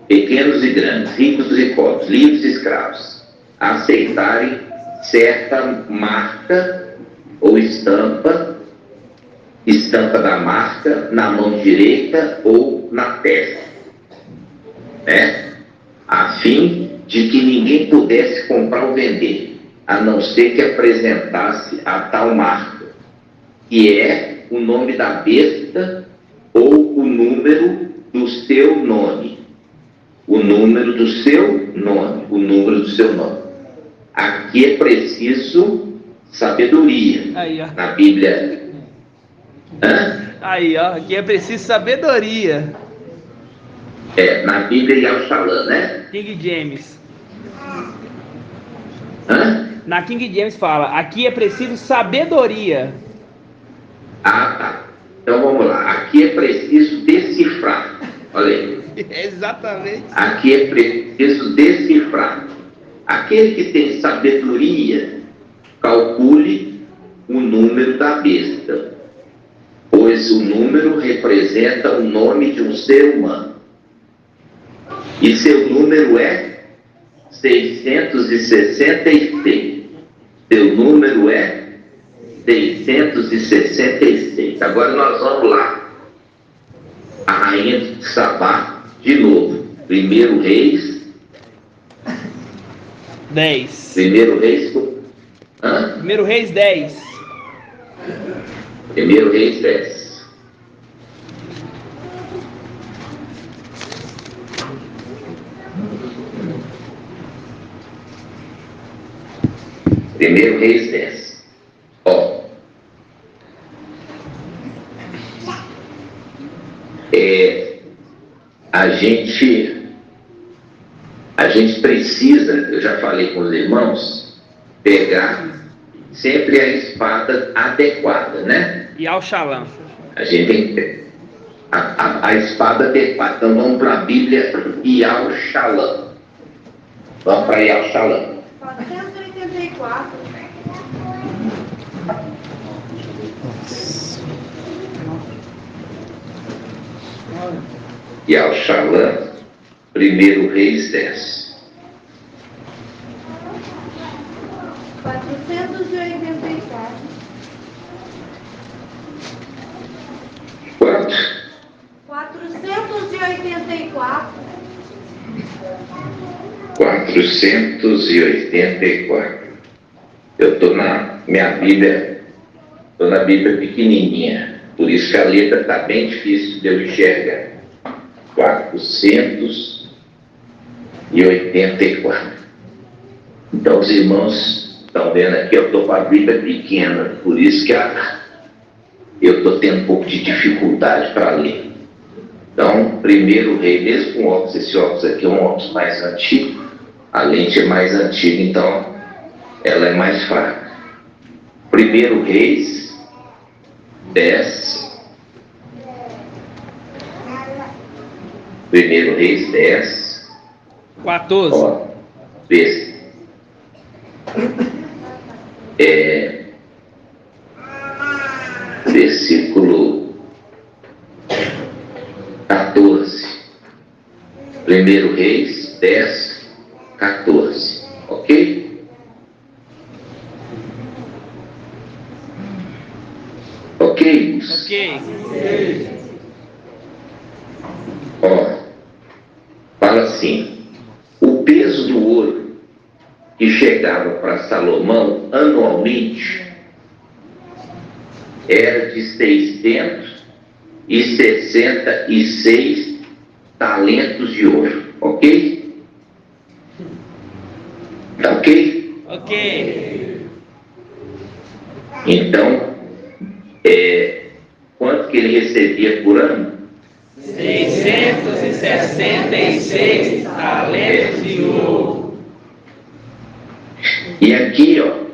pequenos e grandes, ricos e pobres, livres e escravos, a aceitarem certa marca ou estampa da marca na mão direita ou na testa, né? A fim de que ninguém pudesse comprar ou vender, a não ser que apresentasse a tal marca, que é o nome da besta ou o número do seu nome. O número do seu nome. O número do seu nome. Aqui é preciso sabedoria. Aí, ó. Na Bíblia. Aí, ó. Aqui é preciso sabedoria. Na Bíblia Yahshalom, né? King James. Na King James fala, aqui é preciso sabedoria. Tá. Então vamos lá. Aqui é preciso decifrar. Olha aí. Exatamente. Aqui é preciso decifrar. Aquele que tem sabedoria, calcule o número da besta, pois o número representa o nome de um ser humano. E seu número é 666. Seu número é 666. Agora nós vamos lá. A rainha de Sabá, de novo. 1 Reis 10. 1 Reis. 1 Reis 10. 1 Reis 10. Primeiro Reis 10. Ó. A gente precisa, eu já falei com os irmãos, pegar sempre a espada adequada, né? Yahshalom. A gente tem que ter a espada adequada. Então vamos para a Bíblia Yahshalom. Vamos para Yahshalom. 484. Yahshalom, 1 Reis 10. 484. Quanto? 484. 484. Eu estou na minha Bíblia, estou na Bíblia pequenininha, por isso que a letra está bem difícil de eu enxergar. 484. Então os irmãos estão vendo aqui, eu estou com a Bíblia pequena, por isso que eu estou tendo um pouco de dificuldade para ler. Então, 1 Rei, mesmo com óculos, esse óculos aqui é um óculos mais antigo, a lente é mais antiga, então ela é mais fraca. 1 Reis 10. 1 Reis 10. 14. Ó, vê. Versículo 14. 1 Reis 10, 14. Ok? Ok? Ok. Ó, fala assim: o peso do ouro que chegava para Salomão anualmente era de 666 talentos de ouro. Ok? Tá ok? Ok. Então, quanto que ele recebia por ano? 666 talentos de ouro. E aqui, ó,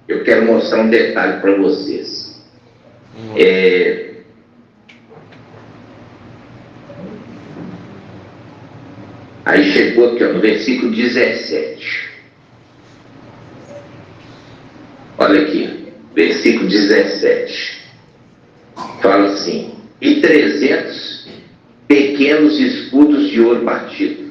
eu quero mostrar um detalhe para vocês. Aí chegou aqui, ó, no versículo 17. Olha aqui, versículo 17. Fala assim: e 300 pequenos escudos de ouro batido.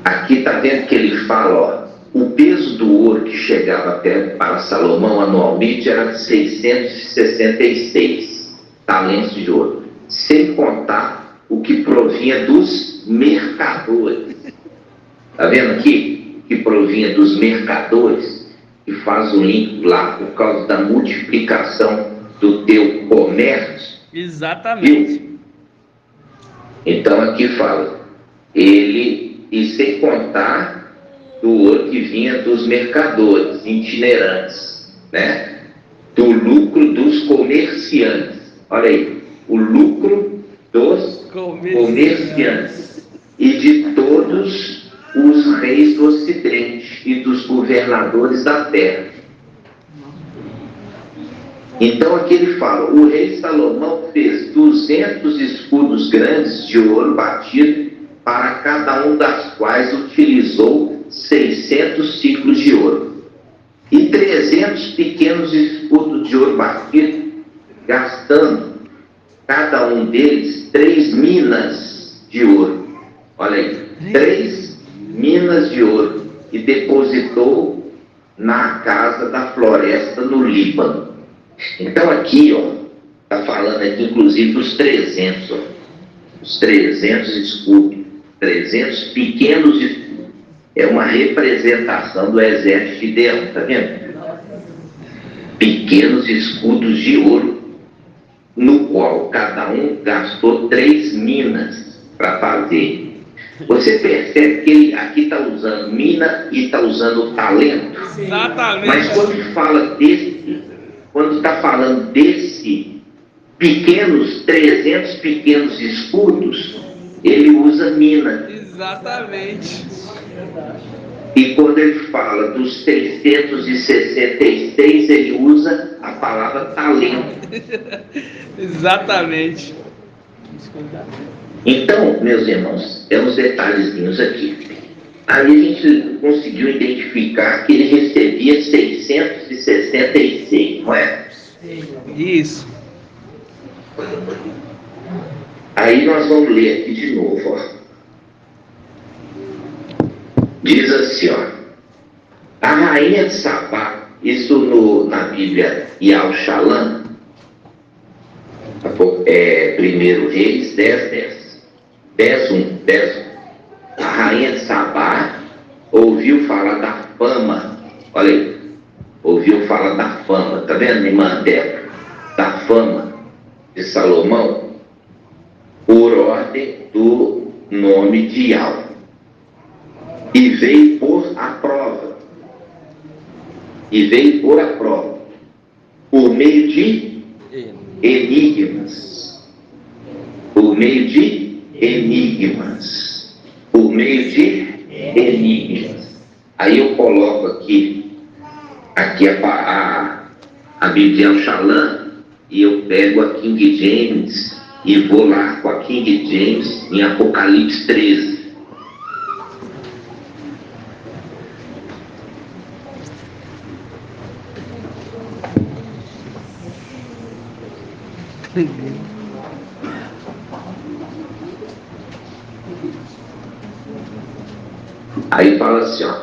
Aqui está vendo que ele fala, ó, o peso do ouro que chegava até para Salomão anualmente era 666 talentos de ouro, sem contar o que provinha dos mercadores. Está vendo aqui? O que provinha dos mercadores, e faz o link lá por causa da multiplicação do teu comércio. Exatamente. Viu? Então aqui fala, ele, e sem contar do ouro que vinha dos mercadores itinerantes, né? Do lucro dos comerciantes. Olha aí, o lucro dos comerciantes e de todos os reis do Ocidente e dos governadores da terra. Então aqui ele fala, o rei Salomão fez 200 escudos grandes de ouro batido, para cada um das quais utilizou 600 ciclos de ouro. E 300 pequenos escudos de ouro batido, gastando cada um deles 3 minas de ouro. Olha aí, 3 minas de ouro. E depositou na casa da floresta no Líbano. Então aqui, ó, está falando aqui inclusive dos 300, ó, os 300 escudos, 300 pequenos escudos. É uma representação do exército de Deus, tá vendo? Pequenos escudos de ouro, no qual cada um gastou 3 minas para fazer. Você percebe que ele aqui está usando mina e está usando talento? Exatamente. Mas quando está falando desse pequenos, 300 pequenos escudos, ele usa mina. Exatamente. E quando ele fala dos 666, ele usa a palavra talento. Exatamente. Então, meus irmãos, é uns detalhezinhos aqui. Aí a gente conseguiu identificar que ele recebia 666, não é? Isso. Aí nós vamos ler aqui de novo, ó. Diz assim, ó. A rainha de Sabá, isso na Bíblia Yal-Shalom, 1 Reis 10:1. A rainha de Sabá ouviu falar da fama, olha aí, ouviu falar da fama, tá vendo, irmã Débora? Da fama de Salomão, por ordem do nome de Yal. E veio por a prova. Por meio de enigmas. Por meio de enigmas. Aí eu coloco aqui a Bíblia Shalom, e eu pego a King James e vou lá com a King James em Apocalipse 13. Aí fala assim, ó,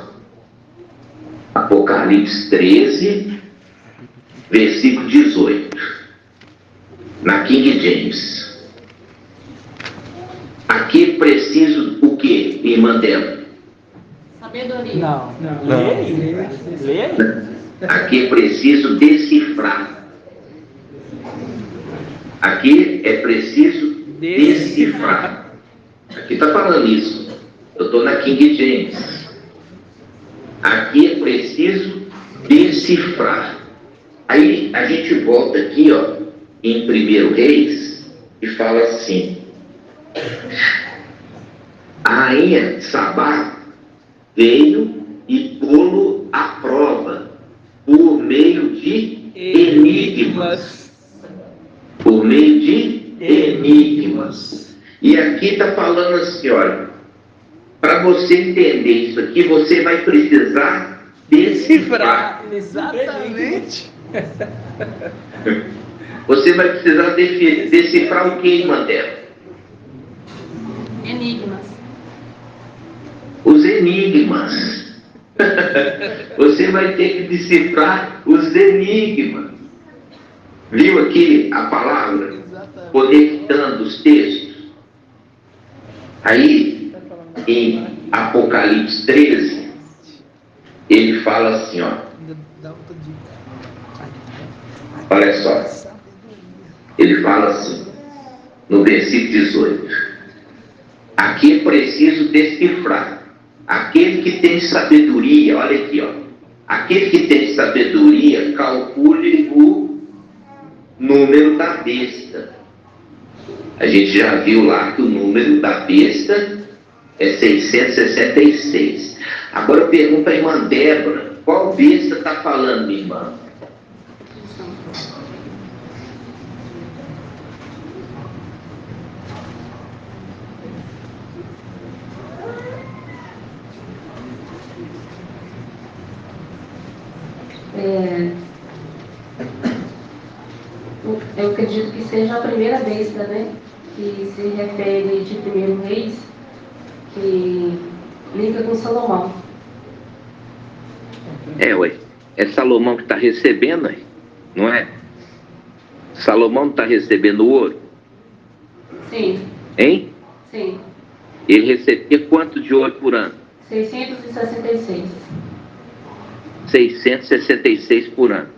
Apocalipse 13, versículo 18, na King James. Aqui é preciso o quê, irmã Débora? Sabedoria. Não. Lê aí. Aqui é preciso decifrar. Aqui é preciso decifrar. Aqui está falando isso. Eu estou na King James. Aqui é preciso decifrar. Aí a gente volta aqui, ó, em 1 Reis, e fala assim: a rainha Sabá veio e pô-lo à prova por meio de enigmas. E aqui está falando assim, olha, para você entender isso aqui, você vai precisar decifrar. Exatamente. Você vai precisar decifrar o que, irmã Débora? Enigmas. Os enigmas. Você vai ter que decifrar os enigmas. Viu aqui a palavra? Conectando os textos. Aí, em Apocalipse 13, ele fala assim, ó. Olha só. Ele fala assim, no versículo 18. Aqui é preciso decifrar. Aquele que tem sabedoria, olha aqui, ó. Aquele que tem sabedoria, calcule o número da besta. A gente já viu lá que o número da besta é 666. Agora eu pergunto à irmã Débora, qual besta está falando, minha irmã? Eu acredito que seja a primeira besta, né? Que se refere de 1 Reis, que liga com Salomão. Ué. É Salomão que está recebendo, não é? Salomão está recebendo o ouro? Sim. Hein? Sim. Ele recebia quanto de ouro por ano? 666. 666 por ano.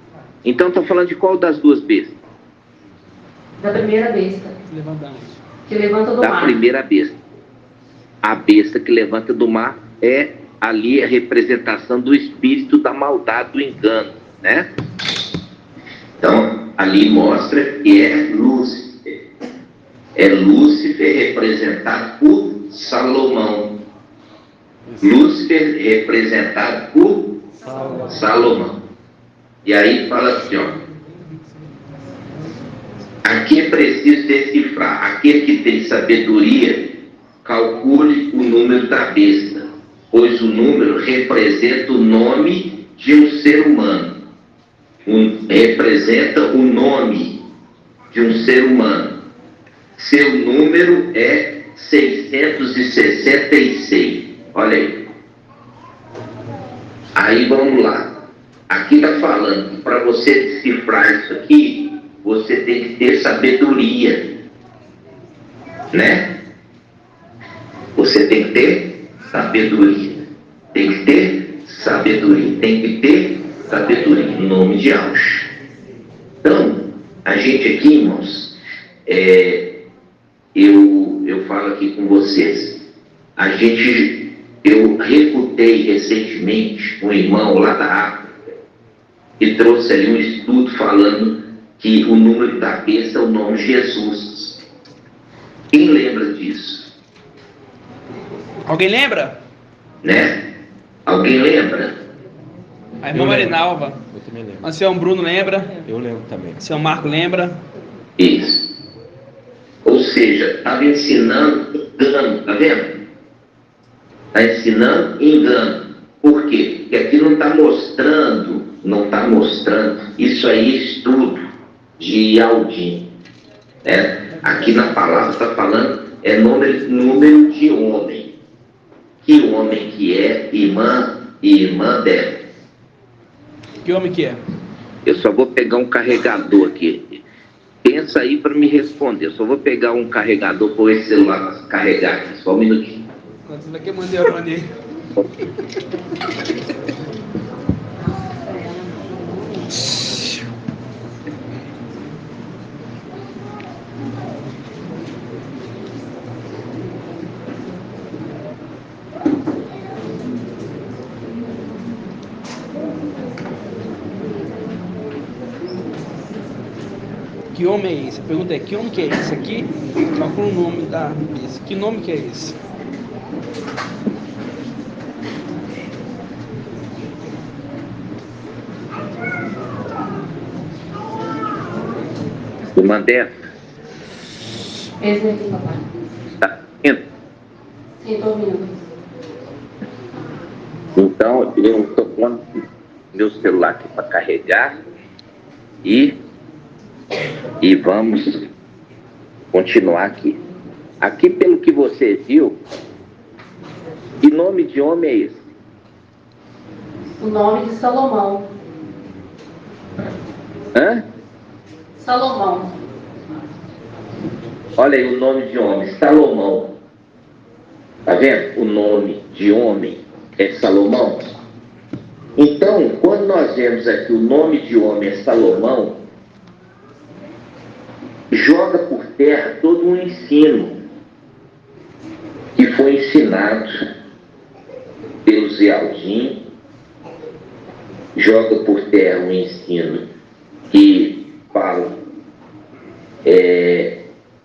Então está falando de qual das duas bestas? Da primeira besta. Que levanta do mar. Da primeira besta. A besta que levanta do mar é ali a representação do espírito da maldade, do engano, né? Então, ali mostra que é Lúcifer. É Lúcifer representado por Salomão. Lúcifer representado por Salomão. E aí fala assim, ó. Aqui é preciso decifrar. Aquele que tem sabedoria, calcule o número da besta, pois o número representa o nome de um ser humano. Representa o nome de um ser humano. Seu número é 666. Olha aí. Aí vamos lá. Aqui está falando que para você decifrar isso aqui, você tem que ter sabedoria, né? Você tem que ter sabedoria. Tem que ter sabedoria. Tem que ter sabedoria. Em nome de Deus. Então, a gente aqui, irmãos, eu falo aqui com vocês. Eu refutei recentemente um irmão lá da África que trouxe ali um estudo falando que o número da besta é o nome de Jesus. Quem lembra disso? Alguém lembra? Né? Alguém lembra? A irmã Marinalva. Eu também lembro. O senhor Bruno lembra? Eu lembro também. O senhor Marco lembra? Isso. Ou seja, estava ensinando engano, tá vendo? Está ensinando engano. Por quê? Porque aqui não está mostrando, isso aí é estudo de Aldim. Né? Aqui na palavra está falando, número de homem. Que homem que é irmã e irmã dela? Que homem que é? Eu só vou pegar um carregador aqui. Pensa aí para me responder. Eu só vou pegar um carregador por esse celular para carregar aqui. Só um minutinho. Quantos vai que mandei a Rony? Que homem é esse? A pergunta é, que homem que é esse aqui? Calcula o nome da besta. Que nome que é esse? Irmã Débora. Esse aqui, papai. Tá indo? Sim, estou ouvindo. Então, eu estou pondo meu celular aqui para carregar e vamos continuar aqui. Aqui, pelo que você viu, que nome de homem é esse? O nome de Salomão. Hã? Salomão. Olha aí o nome de homem, Salomão. Está vendo? O nome de homem é Salomão. Então, quando nós vemos aqui o nome de homem é Salomão, joga por terra todo um ensino que foi ensinado pelo Zé Aldinho, joga por terra um ensino que fala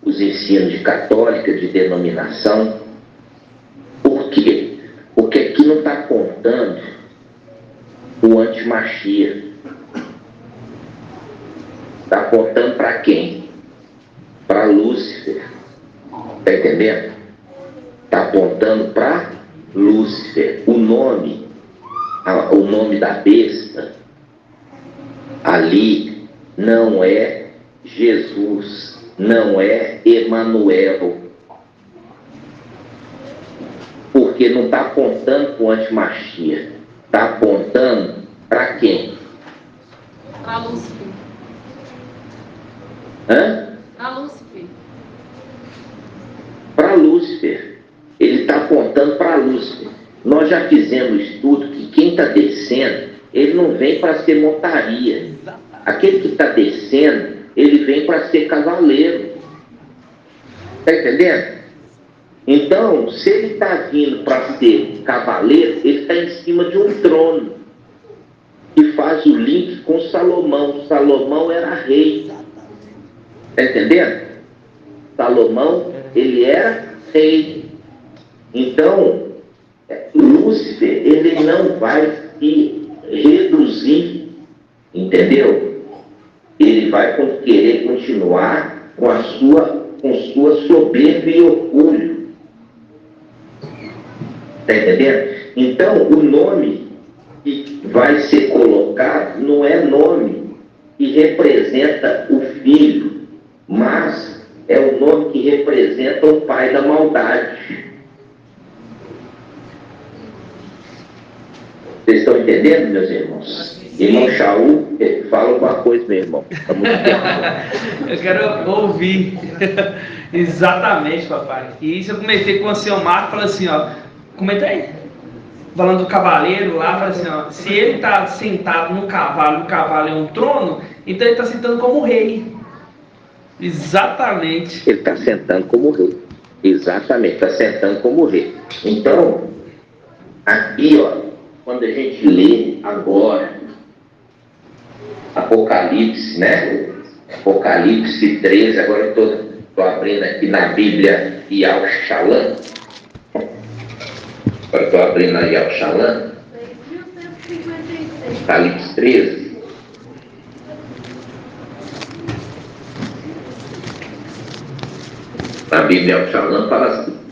os ensinos de católica, de denominação. Por quê? Porque aqui não está contando o antimachia. Está contando para quem? Para Lúcifer. Está entendendo? Está apontando para Lúcifer. O nome da besta ali não é Jesus, não é Emanuel. Porque não está apontando para o antimachia. Está apontando para quem? Para Lúcifer. Hã? Para Lúcifer. Para Lúcifer. Ele está apontando para Lúcifer. Nós já fizemos estudo que quem está descendo, ele não vem para ser montaria. Aquele que está descendo, ele vem para ser cavaleiro. Está entendendo? Então, se ele está vindo para ser cavaleiro, ele está em cima de um trono, que faz o link com Salomão. Salomão era rei. Está entendendo? Salomão, ele era rei. Então, Lúcifer, ele não vai se reduzir, entendeu? Ele vai querer continuar com sua soberba e orgulho. Está entendendo? Então, o nome que vai ser colocado não é nome que representa o filho, mas é o nome que representa o pai da maldade. Vocês estão entendendo, meus irmãos? Irmão Shaul, fala alguma coisa, meu irmão. Tá muito tempo. Eu quero ouvir. Exatamente, papai. E isso eu comentei com o senhor Marco, falei assim, ó. Comentei? Falando do cavaleiro lá, falei assim, ó. Se ele está sentado no cavalo, o cavalo é um trono, então ele está sentando como rei. Exatamente. Ele está sentando como rei. Exatamente, está sentando como rei. Então, aqui, ó, quando a gente lê agora Apocalipse, né? Apocalipse 13, agora eu estou abrindo aqui na Bíblia Yal Shalom. Agora estou abrindo a Yal Shalom. Apocalipse 13. Na Bíblia Yal Shalom fala assim.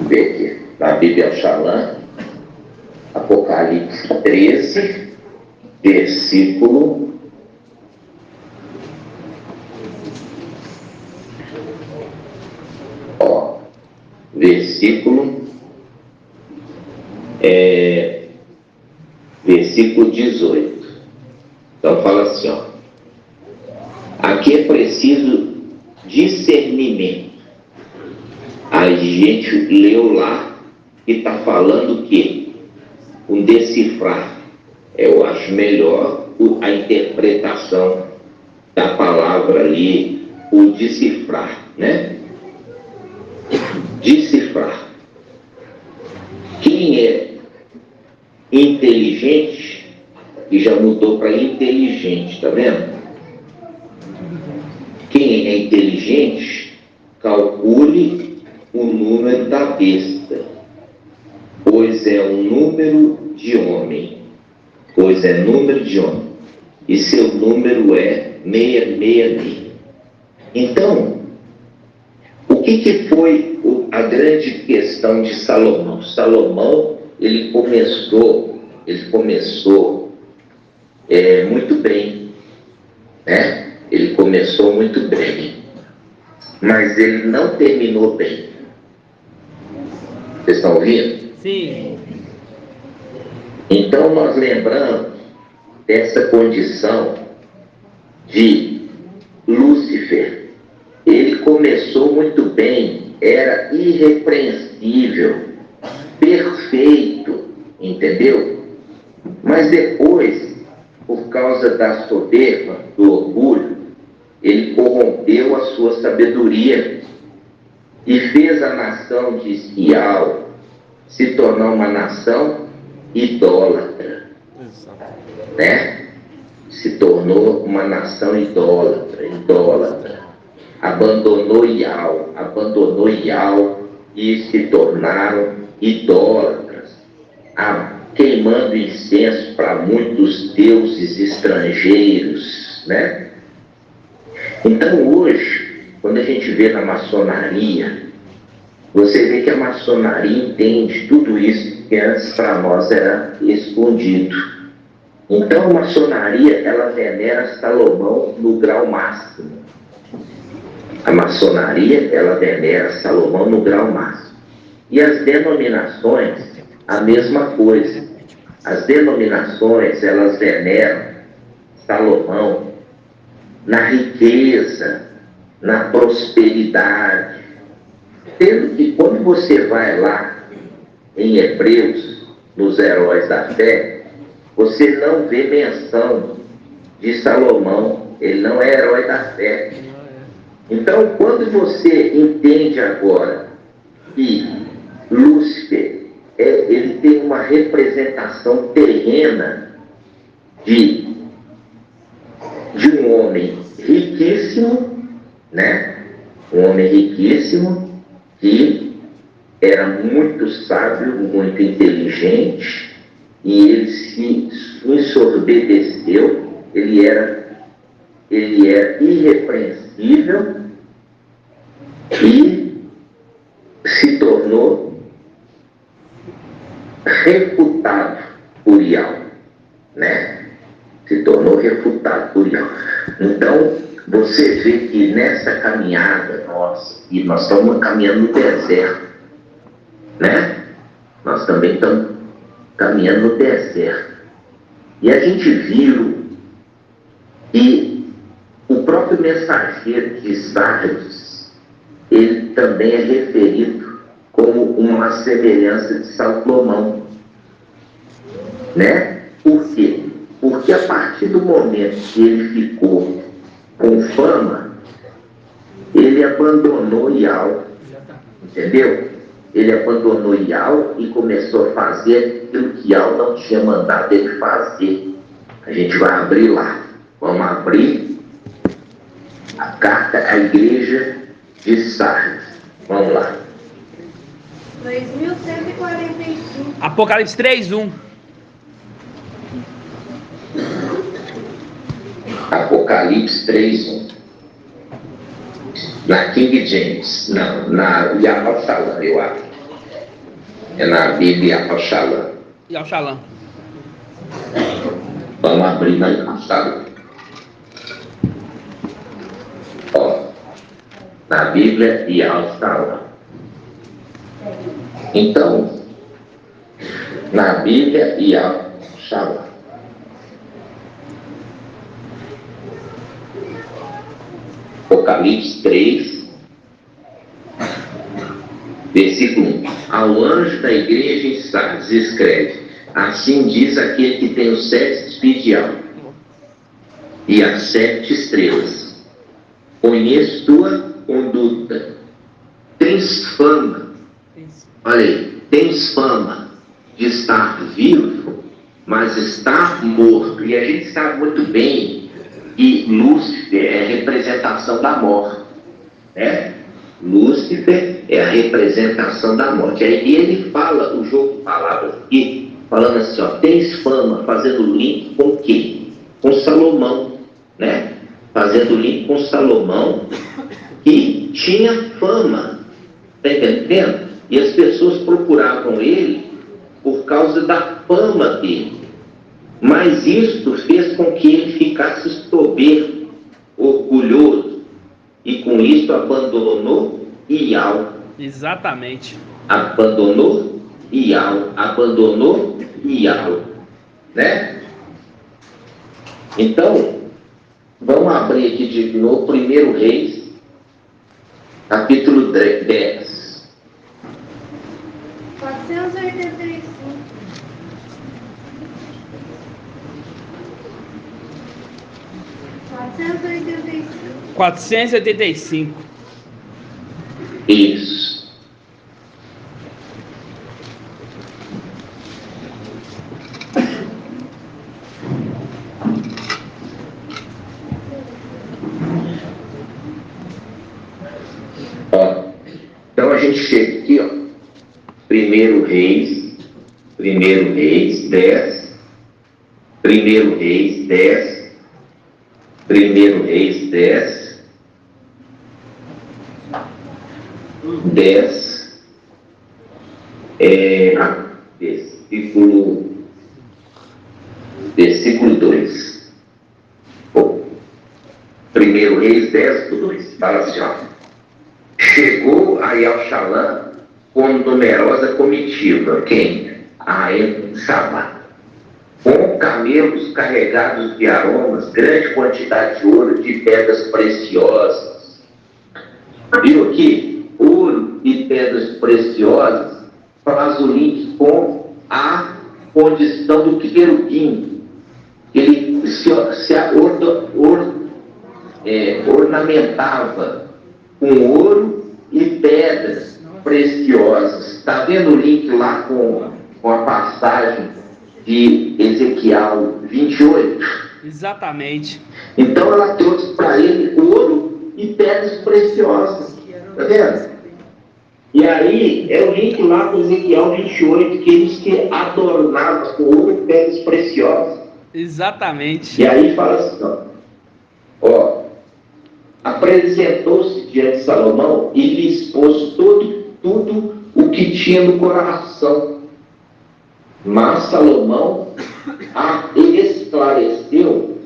Vê aqui, na Bíblia Shalom, Apocalipse 13, versículo 18. Então fala assim, ó. Aqui é preciso discernimento. A gente leu lá que está falando o quê? Um decifrar. Eu acho melhor a interpretação da palavra ali, o decifrar, né? Decifrar. Quem é inteligente, e já mudou para inteligente, tá vendo? Quem é inteligente, calcule o número da besta, pois é um número de homem, e seu número é 666. Então, o que foi a grande questão de Salomão? Salomão, ele começou muito bem, né? Ele começou muito bem, mas ele não terminou bem. Vocês estão ouvindo? Sim. Então nós lembramos dessa condição de Lúcifer. Ele começou muito era irrepreensível, perfeito, entendeu? Mas depois, por causa da soberba, do orgulho, ele corrompeu a sua sabedoria e fez a nação de Israel se tornar uma nação idólatra, né? Se tornou uma nação idólatra. Abandonou Yahweh e se tornaram idólatras, queimando incenso para muitos deuses estrangeiros, né? Então hoje, quando a gente vê na maçonaria, você vê que a maçonaria entende tudo isso que antes para nós era escondido. Então a maçonaria, ela venera Salomão no grau máximo. A maçonaria, ela venera Salomão no grau máximo. E as denominações, a mesma coisa. As denominações, elas veneram Salomão na riqueza, na prosperidade. Sendo que quando você vai lá em Hebreus, nos heróis da fé, você não vê menção de Salomão. Ele não é herói da fé. Então, quando você entende agora que Lúcifer, ele tem uma representação terrena de um homem riquíssimo, né? Um homem riquíssimo que era muito sábio, muito inteligente, e ele se ensoberbeceu, ele era irrepreensível e se tornou refutado por Yahweh, né? Se tornou refutado por Yahweh. Então, você vê que nessa caminhada nossa, e nós estamos caminhando no deserto, né? Nós também estamos caminhando no deserto. E a gente viu que o próprio mensageiro de Sardes, ele também é referido como uma semelhança de Salomão, né? Por quê? Porque a partir do momento que ele ficou com fama, ele abandonou Yahweh, entendeu? Ele abandonou Yahweh e começou a fazer aquilo que Yahweh não tinha mandado ele fazer. A gente vai abrir lá. Vamos abrir a carta à igreja de Sardes. Vamos lá. 2145. Apocalipse 3:1. Apocalipse 3:1. Na King James, não, na Yahweh Shalom, eu acho. É na Bíblia Yahweh Shalom. Yahweh Shalom. Vamos abrir na Yahweh Shalom. Ó, na Bíblia Yahweh Shalom. Então, na Bíblia Yahweh Shalom. Apocalipse 3, versículo 1. Ao anjo da igreja em Sardes escreve: assim diz aquele que tem os 7 espíritos de alma e as 7 estrelas. Conheço tua conduta. Tens fama, olha aí, tens fama de estar vivo, mas estar morto. E a gente sabe muito bem que Lúcifer é a representação da morte, né? Lúcifer é a representação da morte. Aí ele fala o jogo de palavras aqui, falando assim, ó, tens fama, fazendo link com o quê? Com Salomão, né? Fazendo link com Salomão, que tinha fama, tá entendendo? E as pessoas procuravam ele por causa da fama dele. Mas isto fez com que ele ficasse soberbo, orgulhoso, e com isso abandonou Yahweh. Exatamente. Abandonou Yahweh, né? Então, vamos abrir aqui de novo 1 Reis, capítulo 10. 485. 485. Isso. Ó, então a gente chega aqui, ó. Primeiro Reis 10. Primeiro Reis 10. Primeiro Reis 10. 10. Versículo 2. Primeiro Reis 10, 2. Fala assim, ó. Chegou a Elxalã com numerosa comitiva. Quem? A rainha de Sabá. Com camelos carregados de aromas, grande quantidade de ouro, de pedras preciosas. Viu aqui? Ouro e pedras preciosas faz o link com a condição do querubim. Ele se ornamentava com ouro e pedras preciosas. Está vendo o link lá com a passagem de Ezequiel 28? Exatamente. Então ela trouxe para ele ouro e pedras preciosas. Está vendo? E aí é o link lá com Ezequiel 28, que eles que adornavam com ouro e pedras preciosas. Exatamente. E aí fala assim, ó, apresentou-se diante de Salomão e lhe expôs tudo o que tinha no coração. Mas Salomão a esclareceu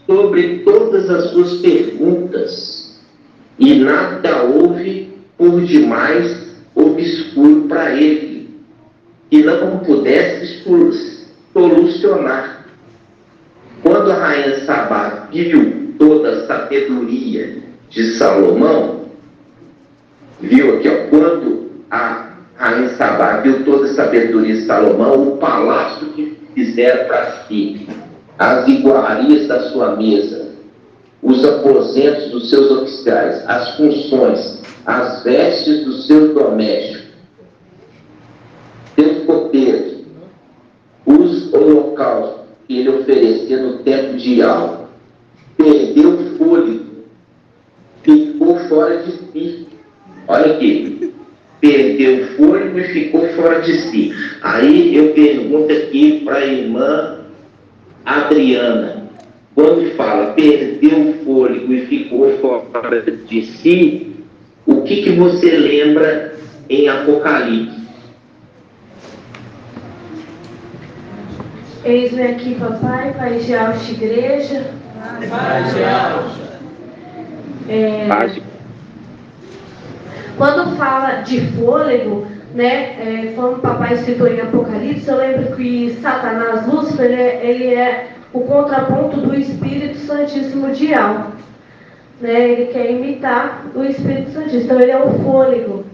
sobre todas as suas perguntas, e nada houve por demais obscuro para ele, que não pudesse solucionar. Quando a rainha Sabá viu toda a sabedoria de Salomão, viu aqui, ó, quando a rainha Sabá viu toda a sabedoria de Salomão, o palácio que fizera para si, as iguarias da sua mesa, os aposentos dos seus oficiais, as funções, as vestes dos seus domésticos, seus copeiros, os holocaustos que ele oferecia no templo de Yahvé, perdeu o fôlego, ficou fora de si. Olha aqui, perdeu o fôlego e ficou fora de si. Aí eu pergunto aqui para a irmã Adriana, quando fala perdeu o fôlego e ficou fora de si, o que você lembra em Apocalipse? Eis-me aqui, papai, Pai de Alta Igreja. Pai de Alta. Quando fala de fôlego, né, quando o papai citou em Apocalipse, eu lembro que Satanás, Lúcifer, ele é o contraponto do Espírito Santíssimo de Yahvé. Né, ele quer imitar o Espírito Santíssimo, então ele é o fôlego.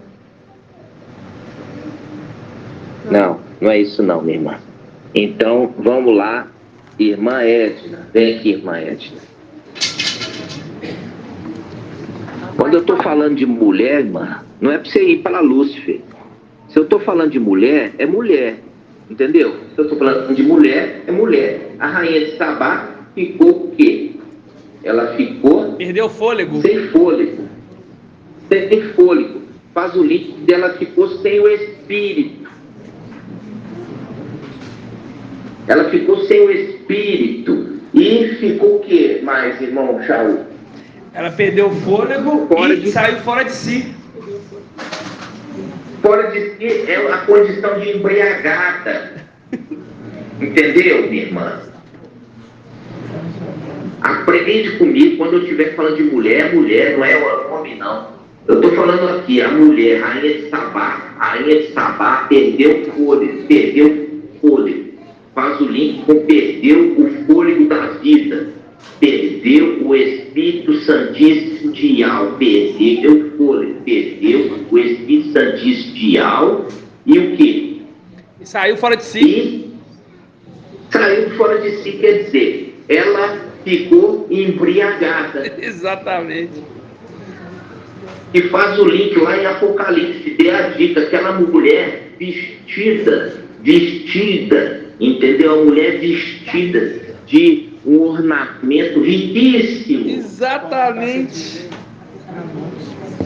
Não é isso não, minha irmã. Então, vamos lá, irmã Edna. Vem aqui, irmã Edna. Quando eu estou falando de mulher, irmã, não é para você ir para Lúcifer. Se eu estou falando de mulher, é mulher. Entendeu? Se eu estou falando de mulher, é mulher. A rainha de Sabá ficou o quê? Ela ficou... Perdeu o fôlego. Sem fôlego. Sem fôlego. Faz o link dela, ficou sem o espírito. Ela ficou sem o espírito. E ficou o que mais, irmão Shaul? Ela perdeu o fôlego e saiu fora de si. Fora de si é a condição de embriagada. Entendeu, minha irmã? Aprende comigo, quando eu estiver falando de mulher, mulher, não é homem, não. Eu estou falando aqui, a mulher, rainha de Sabá. A rainha de Sabá perdeu o fôlego. Faz o link com perdeu o fôlego da vida. Perdeu o Espírito Santíssimo de Yahvé. Perdeu o fôlego. Perdeu o Espírito Santíssimo de Yahvé. E o quê? Saiu fora de si. E saiu fora de si, quer dizer, ela ficou embriagada. Exatamente. E faz o link lá em Apocalipse, dê a dica, aquela mulher vestida, entendeu? A mulher vestida de um ornamento riquíssimo. Exatamente.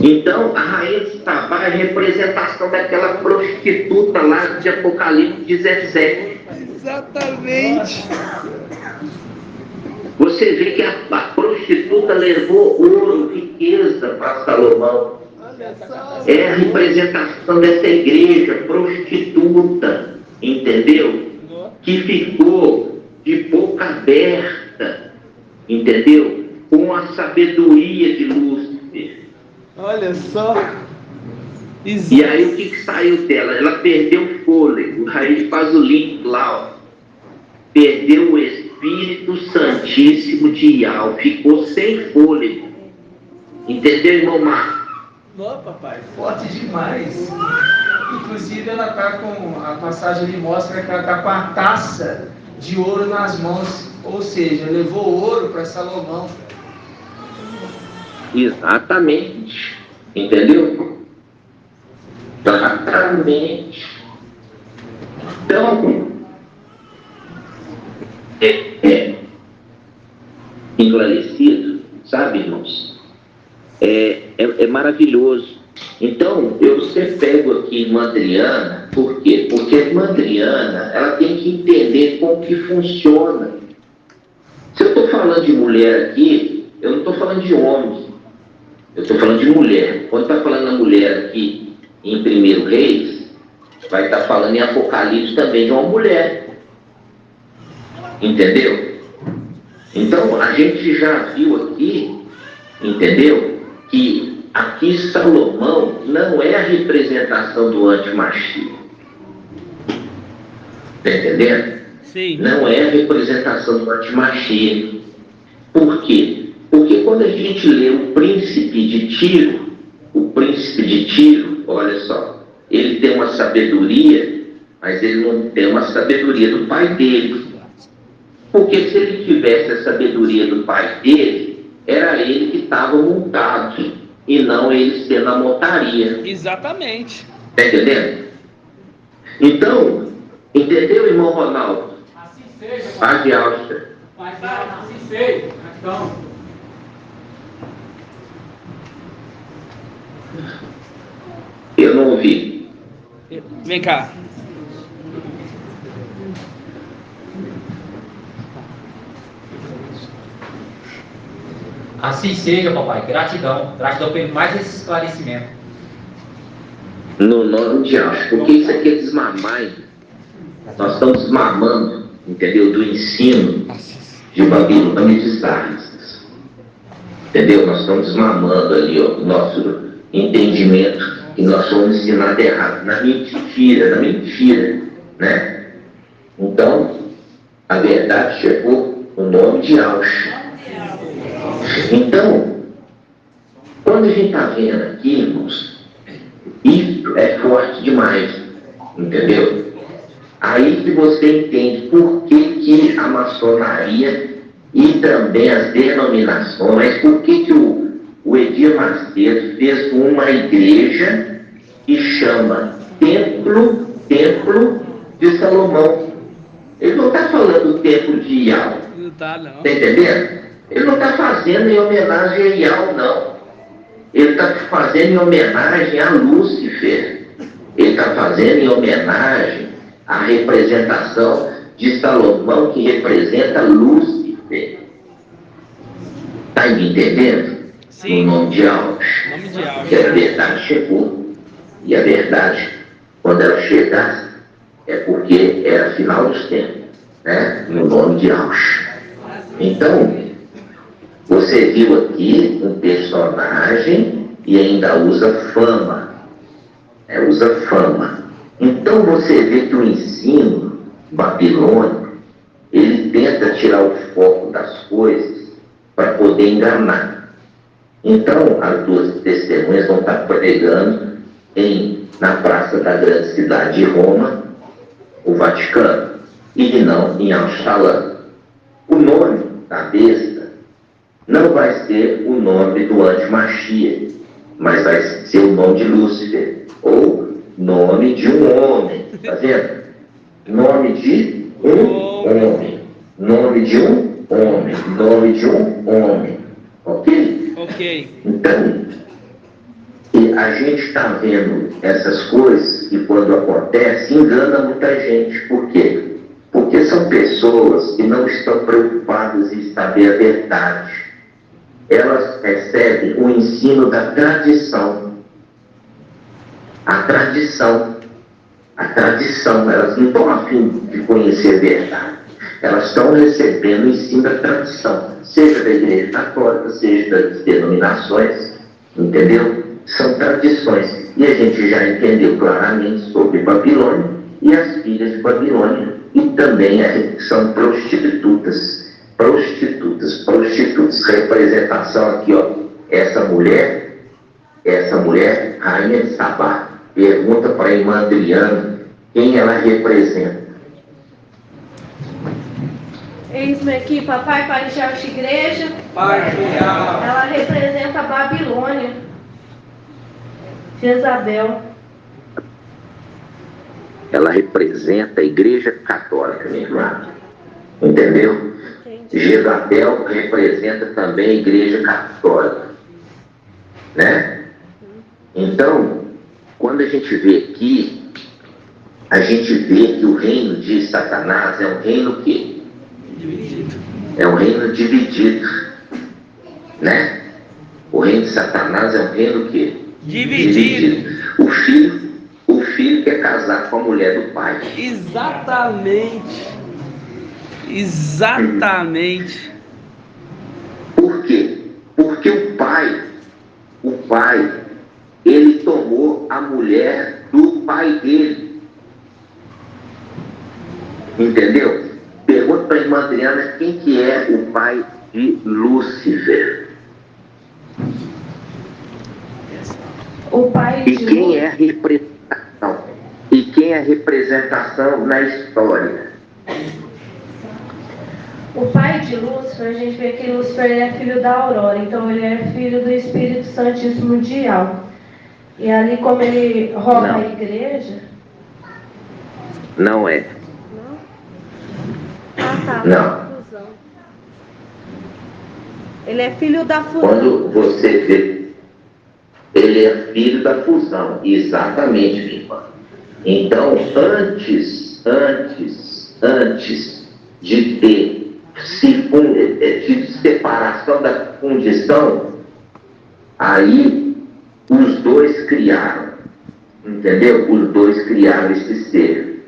Então, a rainha de Sabá é a representação daquela prostituta lá de Apocalipse 17. Exatamente. Você vê que a prostituta levou ouro, riqueza para Salomão. É a representação dessa igreja prostituta, entendeu? Que ficou de boca aberta, entendeu? Com a sabedoria de Lúcifer. Olha só. E aí o que saiu dela? Ela perdeu o fôlego. Aí faz o link lá, ó. Perdeu o Espírito Santíssimo de Yahweh. Ficou sem fôlego. Entendeu, irmão Marcos? Não, papai, forte demais. Inclusive ela está com, a passagem ali mostra que ela está com a taça de ouro nas mãos. Ou seja, levou ouro para Salomão. Exatamente. Entendeu? Exatamente. Então, esclarecido, sabe, irmãos? É maravilhoso. Então, eu sempre pego aqui irmã Adriana, por quê? Porque a irmã Adriana, ela tem que entender como que funciona. Se eu estou falando de mulher aqui, eu não estou falando de homens, eu estou falando de mulher. Quando está falando da mulher aqui em 1 Reis, vai estar falando em Apocalipse também de uma mulher. Entendeu? Então, a gente já viu aqui, entendeu? Que aqui Salomão não é a representação do antimachista. Está entendendo? Sim. Não é a representação do antimachista. Por quê? Porque quando a gente lê o príncipe de Tiro, olha só, ele tem uma sabedoria, mas ele não tem uma sabedoria do pai dele. Porque se ele tivesse a sabedoria do pai dele, era ele que estava montado, e não ele sendo a montaria. Exatamente. Está entendendo? Então, entendeu, irmão Ronaldo? Assim seja. Paz de Áustria. Assim seja. Então. Eu não ouvi. Vem cá. Assim seja, papai. Gratidão. Gratidão pelo mais esse esclarecimento. No nome de Deus. Porque isso aqui é desmamar. Nós estamos desmamando, entendeu? Do ensino de Babilônia de Sardes. Entendeu? Nós estamos desmamando ali, ó, o nosso entendimento que nós somos ensinados errado. Na mentira, né? Então, a verdade chegou no nome de Deus. Então, quando a gente está vendo aqui, irmãos, isso é forte demais, entendeu? Aí que você entende por que a maçonaria e também as denominações, por que o Edir Macedo fez uma igreja que chama Templo de Salomão. Ele não está falando do Templo de Yahweh. Não tá, não. Está entendendo? Ele não está fazendo em homenagem a Yahweh, não. Ele está fazendo em homenagem a Lúcifer. Ele está fazendo em homenagem à representação de Salomão, que representa Lúcifer. Está me entendendo? Sim. No nome de Yahweh. Nome de Yahweh. Que a verdade chegou. E a verdade, quando ela chegasse, é porque era final dos tempos. Né? No nome de Yahweh. Então, você viu aqui um personagem e ainda usa fama. Usa fama. Então você vê que o ensino babilônico, ele tenta tirar o foco das coisas para poder enganar. Então as duas testemunhas vão estar pregando na praça da grande cidade de Roma, o Vaticano, e não em Amsterdã. O nome da besta não vai ser o nome do antimachia, mas vai ser o nome de Lúcifer, ou nome de um homem, tá vendo? Nome de um homem, nome de um homem, nome de um homem, ok? Ok. Então, e a gente está vendo essas coisas e quando acontece, engana muita gente. Por quê? Porque são pessoas que não estão preocupadas em saber a verdade. Elas recebem o ensino da tradição. A tradição, elas não estão a fim de conhecer a verdade. Elas estão recebendo o ensino da tradição, seja da Igreja Católica, seja das denominações, entendeu? São tradições. E a gente já entendeu claramente sobre Babilônia e as filhas de Babilônia. E também são prostitutas. Representação aqui, ó. Essa mulher, rainha de Sabá. Pergunta para a irmã Adriana quem ela representa. Eis-me aqui, papai, parijal de igreja. Parijal. Ela representa a Babilônia. Jezabel. Ela representa a Igreja Católica, minha irmã. Entendeu? Jezabel representa também a Igreja Católica. Né? Então, quando a gente vê aqui, a gente vê que o reino de Satanás é um reino que? Dividido. É um reino dividido. Né? O reino de Satanás é um reino que? Dividido. O filho quer casar com a mulher do pai. Exatamente. Por quê? Porque o pai, ele tomou a mulher do pai dele. Entendeu? Pergunta para a irmã Adriana quem que é o pai de Lúcifer. O pai de quem é a representação? E quem é a representação na história? O pai de Lúcifer, a gente vê que Lúcifer é filho da Aurora, então ele é filho do Espírito Santíssimo de Al. E ali, como ele rouba a igreja... Não é. Ah, tá. Não. Ele é filho da fusão. Quando você vê, ele é filho da fusão, exatamente, minha irmã. Então, antes de ter de separação da fundição, aí os dois criaram, entendeu? Os dois criaram esse ser.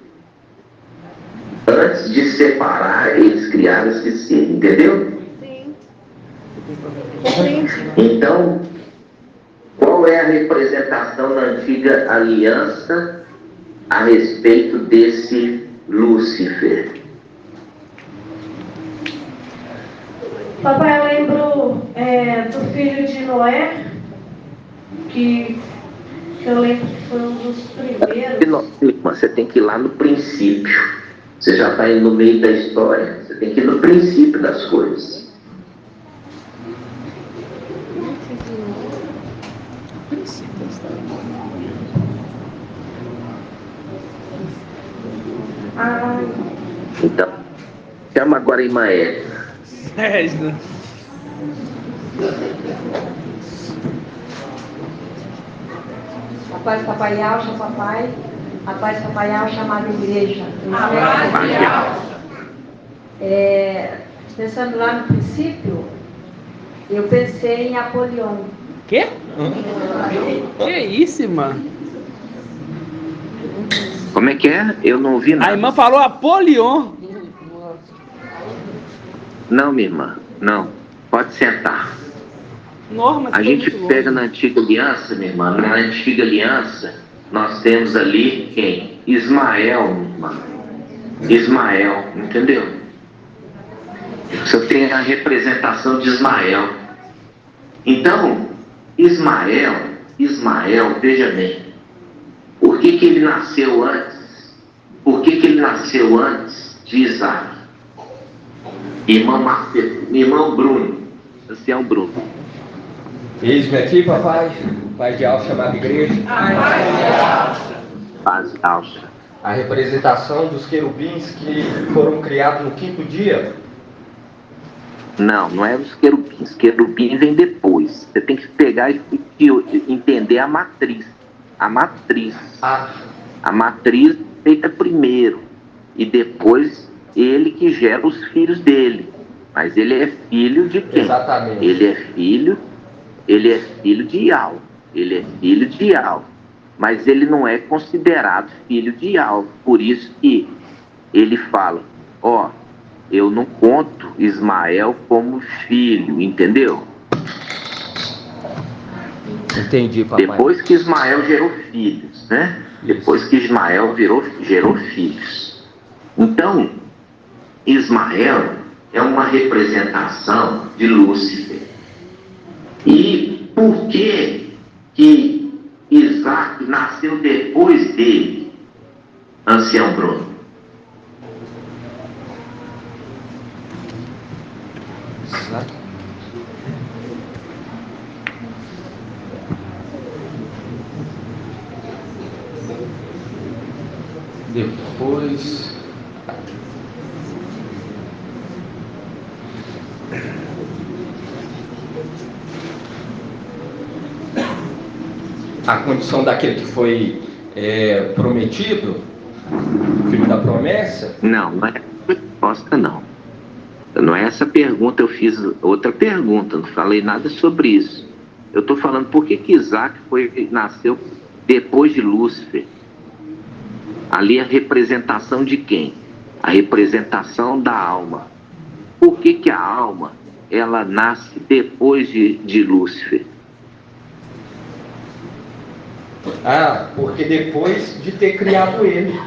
Antes de separar, eles criaram esse ser, entendeu? Sim. Então, qual é a representação da antiga aliança a respeito desse Lúcifer? Papai, eu lembro do filho de Noé, que eu lembro que foi um dos primeiros. Você tem que ir lá no princípio. Você já está indo no meio da história. Você tem que ir no princípio das coisas. Então, chama agora a irmã Edna. A paz papaial chama papai, a paz papaial chamada igreja. Pensando lá no princípio, eu pensei em Apolion. Quê? Que isso, irmã? Como é que é? Eu não ouvi nada. A irmã falou Apolion. Não, minha irmã, não. Pode sentar. Norma, a gente pega na antiga aliança, minha irmã. Na antiga aliança, nós temos ali quem? Ismael, minha irmã. Ismael, entendeu? Você tem a representação de Ismael. Então, Ismael, veja bem. Por que ele nasceu antes? Por que ele nasceu antes de Isaac? Irmão Bruno, ancião Bruno. Eis-me aqui, papai. Paz de alça, chamada igreja. Paz de alça. A representação dos querubins que foram criados no 5º dia. Não, não é os querubins. Querubim vem depois. Você tem que pegar e entender a matriz. A matriz. A matriz feita primeiro. E depois ele que gera os filhos dele. Mas ele é filho de quem? Exatamente. Ele é filho de Iau. Ele é filho de Iau. Mas ele não é considerado filho de Iau. Por isso que ele fala, ó, eu não conto Ismael como filho, entendeu? Entendi, papai. Depois que Ismael gerou filhos, né? Depois que Ismael gerou filhos. Então, Ismael é uma representação de Lúcifer. E por que Isaac nasceu depois dele, ancião Bruno? Exato. Depois... a condição daquele que foi prometido, filho da promessa? Não, não é a resposta, não. Não é essa pergunta, eu fiz outra pergunta, não falei nada sobre isso. Eu estou falando por que Isaac nasceu depois de Lúcifer. Ali a representação de quem? A representação da alma. Por que a alma, ela nasce depois de Lúcifer? Ah, porque depois de ter criado ele.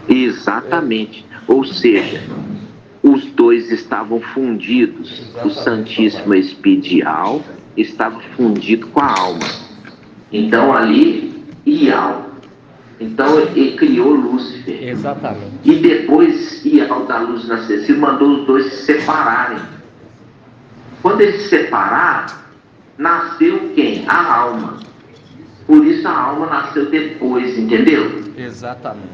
Exatamente. Ou seja, os dois estavam fundidos. O Santíssimo Espírito estava fundido com a alma. Então ali, Iau. Então ele criou Lúcifer. Exatamente. E depois Iau da luz nascer, se mandou os dois se separarem. Quando eles se separaram, nasceu quem? A alma. Por isso a alma nasceu depois, entendeu? Exatamente.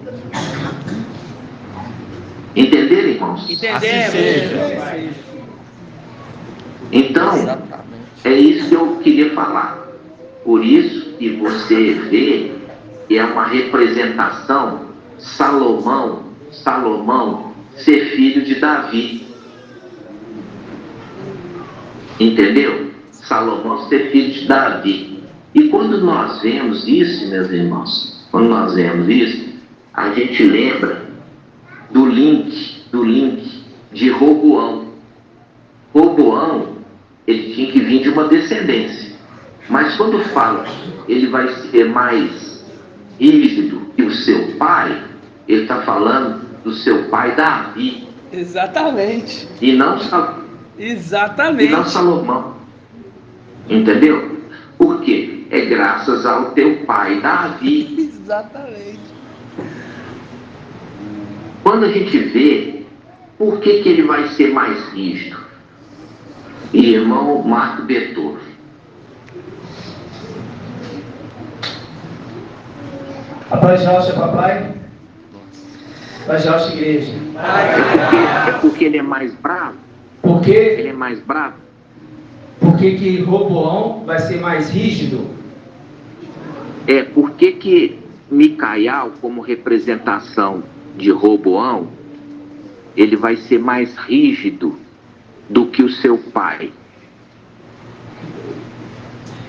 Entenderam, irmãos? Entendemos. Então, é isso que eu queria falar. Por isso que você vê que é uma representação Salomão ser filho de Davi. Entendeu? Salomão ser filho de Davi. E quando nós vemos isso, meus irmãos, quando nós vemos isso, a gente lembra do link de Roboão. Roboão, ele tinha que vir de uma descendência. Mas quando fala ele vai ser mais rígido que o seu pai, ele está falando do seu pai Davi. Exatamente. E não Salomão. Entendeu? Por quê? É graças ao teu pai Davi. Exatamente. Quando a gente vê, por que ele vai ser mais rígido? Irmão Marco Beethoven. A paz de alça, papai. Paz de alça, igreja. É porque ele é mais bravo? Por quê? Ele é mais bravo? Por que Roboão vai ser mais rígido? Por que Micael, como representação de Roboão, ele vai ser mais rígido do que o seu pai?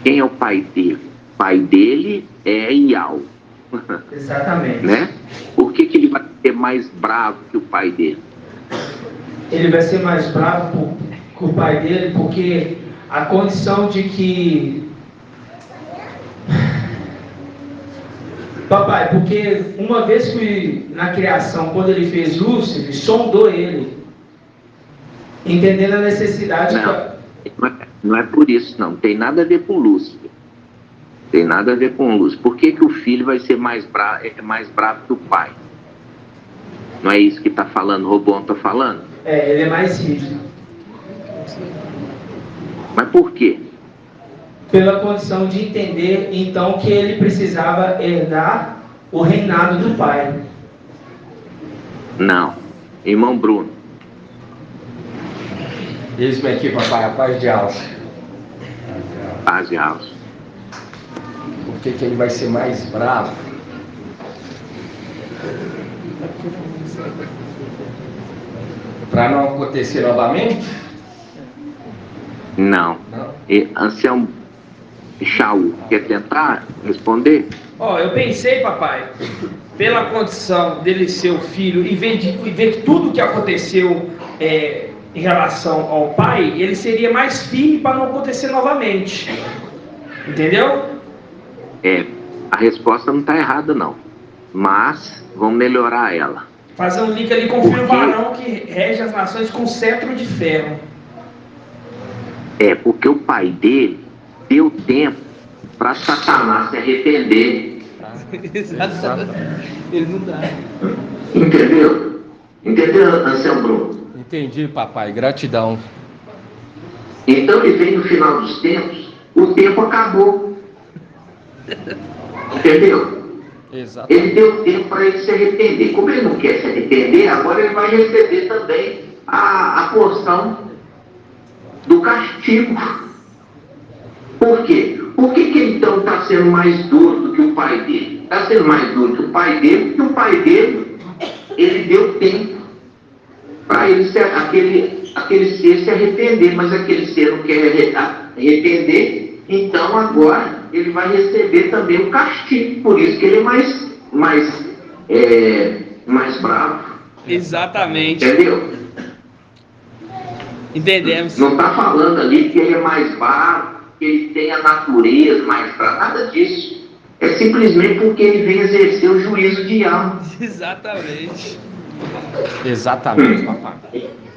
Quem é o pai dele? O pai dele é Iau. Exatamente. Né? Por que ele vai ser mais bravo que o pai dele? Ele vai ser mais bravo que o pai dele porque a condição de que... Papai, porque uma vez que na criação, quando ele fez Lúcifer, sondou ele, entendendo a necessidade... Não é por isso, não. Tem nada a ver com Lúcifer. Tem nada a ver com Lúcifer. Por que o filho vai ser mais bravo que o pai? Não é isso que está falando, Roboão está falando? Ele é mais rígido. Mas por quê? Pela condição de entender, então, que ele precisava herdar o reinado do pai. Não. Irmão Bruno. Eis-me aqui, papai, a paz de alça. Paz e alça. Por que ele vai ser mais bravo? Para não acontecer novamente? Não. E Anselmo Shaul, quer tentar responder? Ó, eu pensei, papai, pela condição dele ser o filho e ver que tudo que aconteceu em relação ao pai, ele seria mais firme para não acontecer novamente. Entendeu? A resposta não está errada, não. Mas vamos melhorar ela. Fazer um link ali com o filho varão que rege as nações com cetro de ferro. Porque o pai dele deu tempo para Satanás se arrepender. Exatamente. Ele não dá. Entendeu? Entendeu, Anselmo Bruno? Entendi, papai. Gratidão. Então ele vem no final dos tempos, o tempo acabou. Entendeu? Exato. Ele deu tempo para ele se arrepender. Como ele não quer se arrepender, agora ele vai receber também a porção do castigo. Por quê? Por que ele então está sendo mais duro do que o pai dele? Está sendo mais duro que o pai dele, porque o pai dele, ele deu tempo para ele aquele ser se arrepender, mas aquele ser não quer arrepender, então agora ele vai receber também o castigo, por isso que ele é mais bravo. Exatamente. Entendeu? Entendemos. Não está falando ali que ele é mais bravo, que ele tem a natureza mais brava, nada disso. É simplesmente porque ele vem exercer o juízo de alma. Exatamente. Exatamente, papai.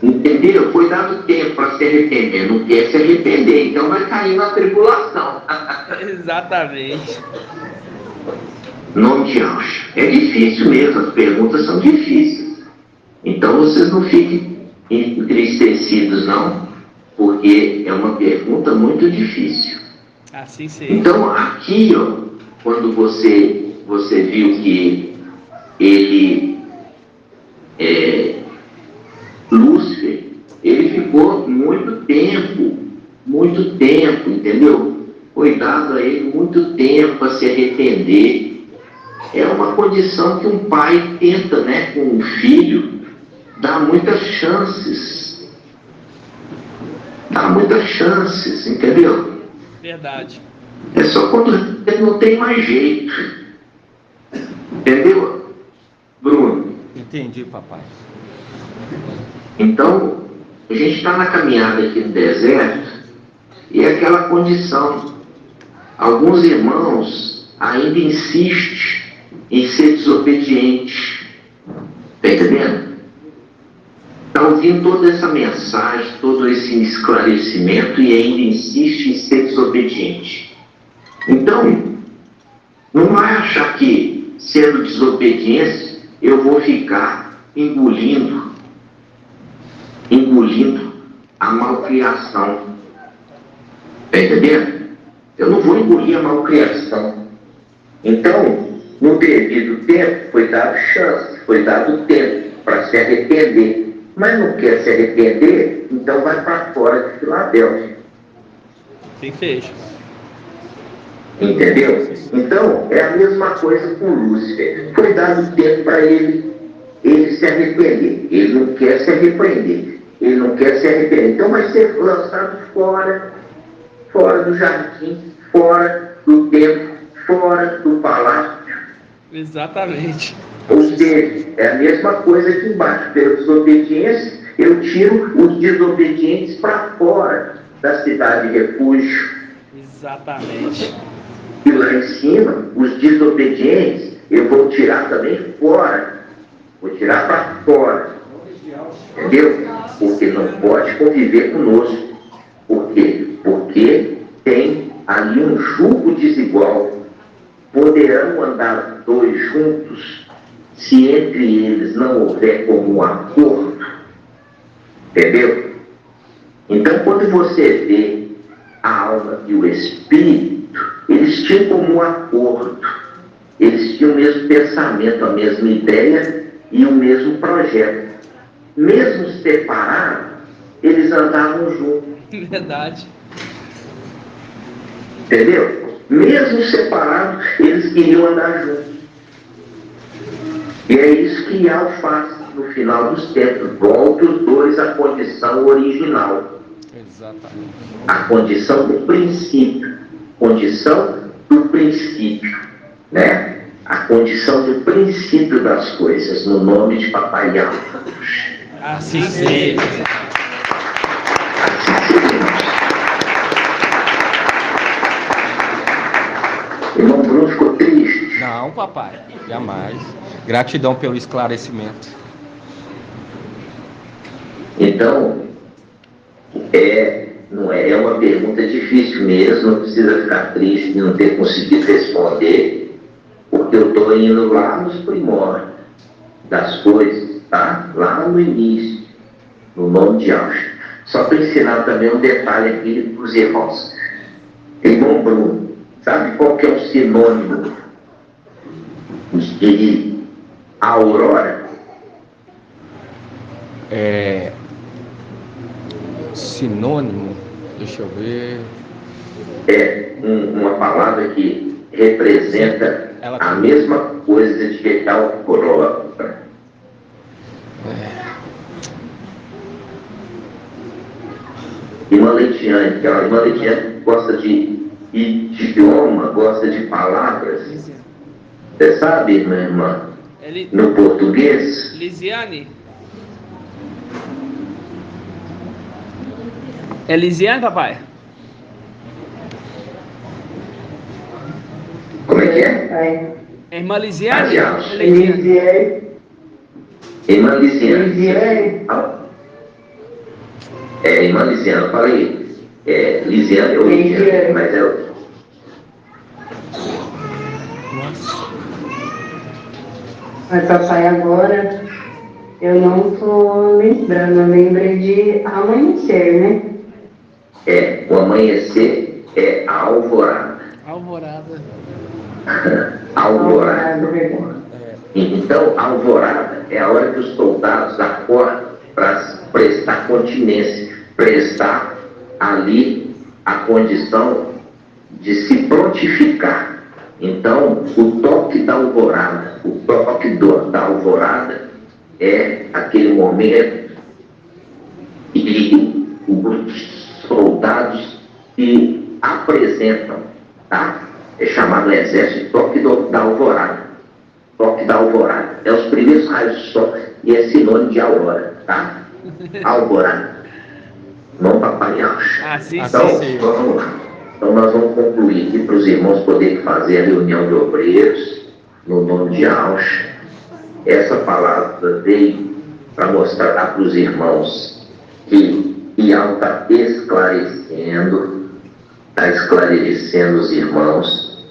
Entendeu? Foi dado tempo para se arrepender, não quer se arrepender, então vai cair na tribulação. Exatamente. Não te acho. É difícil mesmo, as perguntas são difíceis. Então vocês não fiquem entristecidos, não, porque é uma pergunta muito difícil. Assim seja. Então aqui, ó, quando você viu que ele, Lúcifer, ele ficou muito tempo, entendeu? Foi dado a ele muito tempo para se arrepender. É uma condição que um pai tenta, né, com um filho, dar muitas chances. Dá muitas chances, entendeu? Verdade. É só quando não tem mais jeito. Entendeu, Bruno? Entendi, papai. Então, a gente está na caminhada aqui no deserto e é aquela condição. Alguns irmãos ainda insistem em ser desobediente. Está entendendo? Está ouvindo toda essa mensagem, todo esse esclarecimento e ainda insiste em ser desobediente. Então, não vai achar que, sendo desobediência, eu vou ficar engolindo a malcriação. Está entendendo? Eu não vou engolir a malcriação. Então, no devido tempo, foi dado chance, foi dado tempo para se arrepender. Mas não quer se arrepender, então vai para fora de Filadélfia. Sim, fecha. Entendeu? Então, é a mesma coisa com Lúcifer. Foi dado tempo para ele se arrepender. Ele não quer se arrepender. Ele não quer se arrepender. Então vai ser lançado fora do jardim, fora do templo, fora do palácio. Exatamente. Ou seja, é a mesma coisa aqui embaixo. Pela desobediência, eu tiro os desobedientes para fora da cidade de refúgio. Exatamente. E lá em cima, os desobedientes, eu vou tirar também fora. Vou tirar para fora. Entendeu? Porque não pode conviver conosco. Por quê? Porque tem ali um jugo desigual. Poderão andar dois juntos se entre eles não houver como um acordo. Entendeu? Então, quando você vê a alma e o espírito, eles tinham como um acordo, eles tinham o mesmo pensamento, a mesma ideia e o mesmo projeto. Mesmo separados, eles andavam juntos. Verdade. Entendeu? Mesmo separados, eles queriam andar juntos. E é isso que Yahweh faz no final dos tempos. Volta os dois à condição original. Exatamente. A condição do princípio. Condição do princípio. Né? A condição do princípio das coisas, no nome de Papai Yahweh. Assim seja. Irmão Bruno ficou triste. Não, papai, jamais. Gratidão pelo esclarecimento. Então, não é uma pergunta difícil mesmo, não precisa ficar triste de não ter conseguido responder, porque eu estou indo lá nos primórdios das coisas, tá? Lá no início, no nome de Yahweh. Só para ensinar também um detalhe aqui para os irmãos. Irmão Bruno, sabe qual que é o sinônimo de aurora? Sinônimo, deixa eu ver. É uma palavra que representa a mesma coisa de aurora. Irmã Leitiane, aquela irmã Leitiane gosta de idioma, gosta de palavras. Você sabe, minha irmã? No português? Lisiane? É Lisiane, papai? Como é que é? É irmã Lisiane? Lisiane. Irmã Lisiane. Irmã Lisiane, eu falei. Lisiane ou Lisiane, mas é o. Mas papai, agora eu não tô lembrando, eu lembrei de amanhecer, né? O amanhecer é a alvorada. Alvorada. Alvorada. Então, a alvorada é a hora que os soldados acordam para prestar continência, prestar ali a condição de se prontificar. Então, o toque da alvorada, da alvorada é aquele momento e os soldados se apresentam, tá? É chamado exército toque da alvorada. Toque da alvorada. É os primeiros raios do sol e é sinônimo de aurora, tá? Alvorada. Não Papai Yahweh. Então, vamos lá. Então, nós vamos concluir aqui para os irmãos poderem fazer a reunião de obreiros, no nome de Yahweh. Essa palavra veio para mostrar para os irmãos que Yahweh está esclarecendo os irmãos.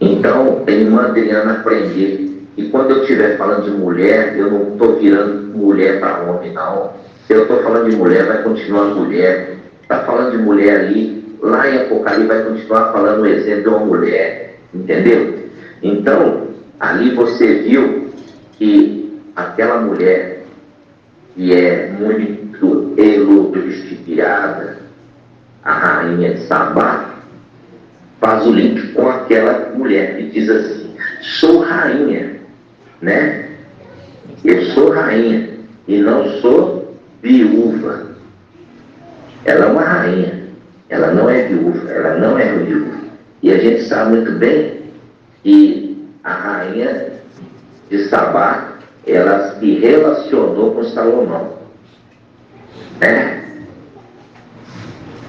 Então, a irmã Adriana aprender. E quando eu estiver falando de mulher, eu não estou virando mulher para homem, não. Se eu estou falando de mulher, vai continuar mulher. Está falando de mulher ali, lá em Apocalipse vai continuar falando o exemplo de uma mulher. Entendeu? Então, ali você viu que aquela mulher que é muito elogiada, a rainha de Sabá, faz o link com aquela mulher que diz assim: sou rainha, né? Eu sou rainha e não sou viúva. Ela é uma rainha, ela não é viúva, ela não é viúva. E a gente sabe muito bem que a rainha de Sabá, ela se relacionou com Salomão, né?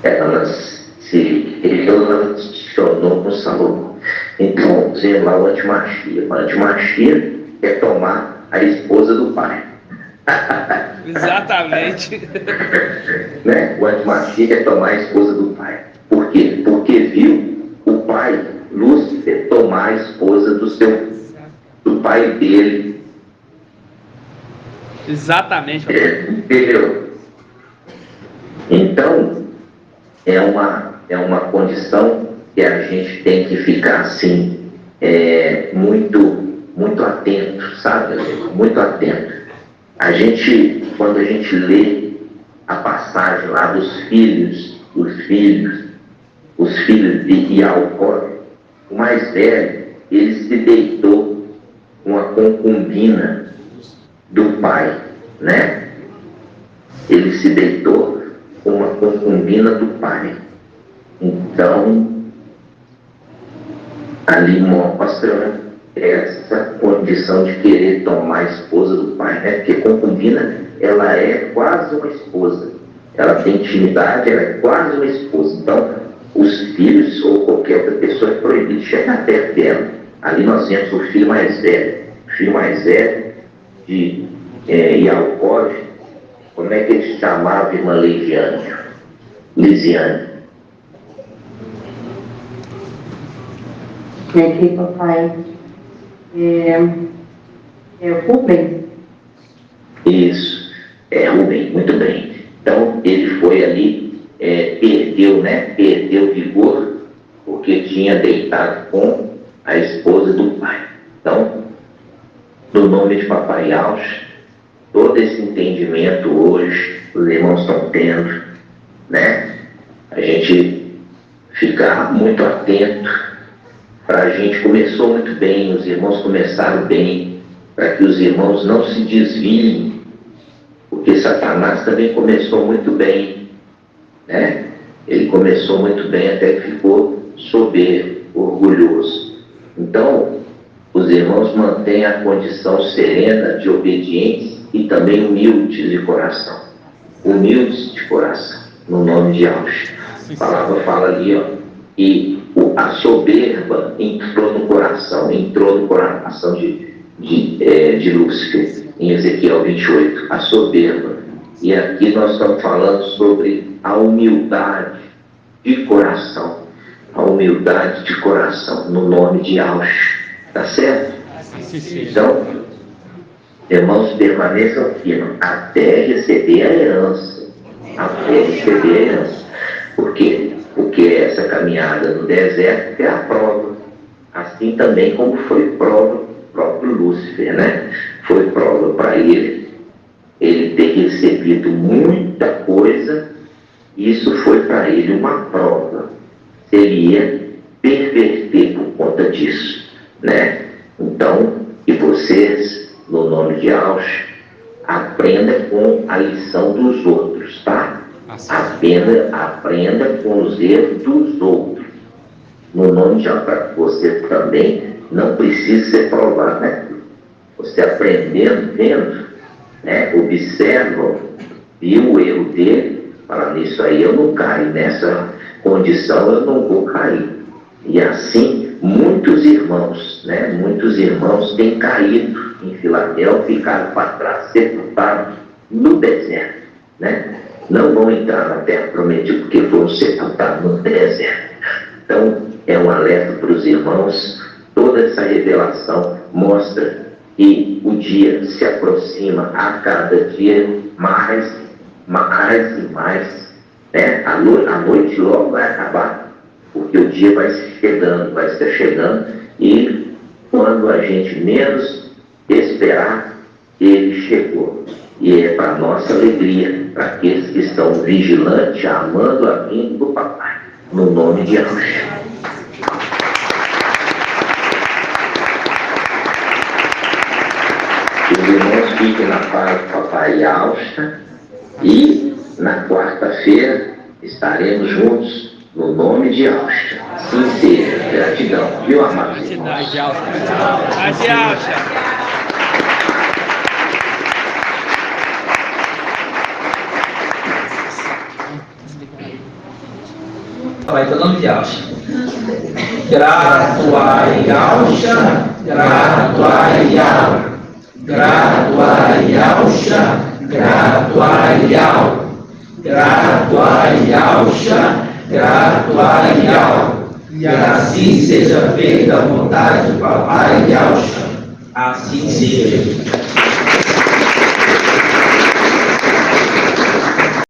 Ela se relacionou com Salomão. Então, dizendo lá o antimachia. O antimachia é tomar a esposa do pai. Exatamente. Né? O antimachia é tomar a esposa do pai. Por quê? Porque viu o pai, Lúcifer, tomar a esposa do pai dele. Exatamente. Entendeu? Então, é uma uma condição que a gente tem que ficar assim, muito atento, sabe? Muito atento. Quando a gente lê a passagem lá dos filhos de Ialcó, o mais velho, ele se deitou com a concubina do pai, né? Ele se deitou com a concubina do pai. Então, ali mostra essa condição de querer tomar a esposa do pai, né? Porque concubina, ela é quase uma esposa. Ela tem intimidade, ela é quase uma esposa. Então, os filhos ou qualquer outra pessoa é proibido chegar perto dela. Ali nós vemos o filho mais velho. O filho mais velho de Ialcó, como é que ele se chamava, irmã Lisiane? Aqui, papai, Rubem. Isso, Rubem, muito bem. Então, ele foi ali, perdeu vigor, porque tinha deitado com a esposa do pai. Então, no nome de Papai Alcha, todo esse entendimento hoje, os irmãos estão tendo, né? A gente ficar muito atento. A gente começou muito bem, os irmãos começaram bem, para que os irmãos não se desviem, porque Satanás também começou muito bem, né? Ele começou muito bem até que ficou soberbo, orgulhoso. Então, os irmãos mantêm a condição serena de obedientes e também humildes de coração. Humildes de coração, no nome de Alcha. A palavra fala ali, ó, e a soberba entrou no coração de Lúcifer, em Ezequiel 28, a soberba. E aqui nós estamos falando sobre a humildade de coração, no nome de Alcha, tá certo? Então, irmãos, permaneçam firmes até receber a herança, Por quê? Porque essa caminhada no deserto é a prova, assim também como foi prova o próprio Lúcifer, né? Foi prova para ele ter recebido muita coisa, isso foi para ele uma prova, se ele ia perverter por conta disso, né? Então, que vocês, no nome de Alcha, aprendam com a lição dos outros, tá? Aprenda com os erros dos outros. No nome de Alcha, você também não precisa ser provado, né? Você aprendendo, vendo, né? Observa, viu o erro dele, fala, nisso aí eu não caio, nessa condição eu não vou cair. E assim, muitos irmãos têm caído em Filadélfia, ficaram para trás, sepultados no deserto, né? Não vão entrar na terra prometida porque foram sepultados no deserto. Então, é um alerta para os irmãos. Toda essa revelação mostra que o dia se aproxima a cada dia mais e mais, né? A noite logo vai acabar, porque o dia vai se chegando, e quando a gente menos esperar, ele chegou. E é para nossa alegria, para aqueles que estão vigilantes, amando a vinda do Papai, no nome de Alcha. Os irmãos fiquem na paz do Papai Alcha, e na quarta-feira estaremos juntos, no nome de Alcha. Assim seja. Gratidão, viu, amados irmãos? Vai todo nome de Alcha. Grato a Alcha, grato a Yal, grato a Alcha, grato a Yal, grato a Alcha, grato a Yal. E assim seja feita a vontade do Papai Alcha. Assim seja.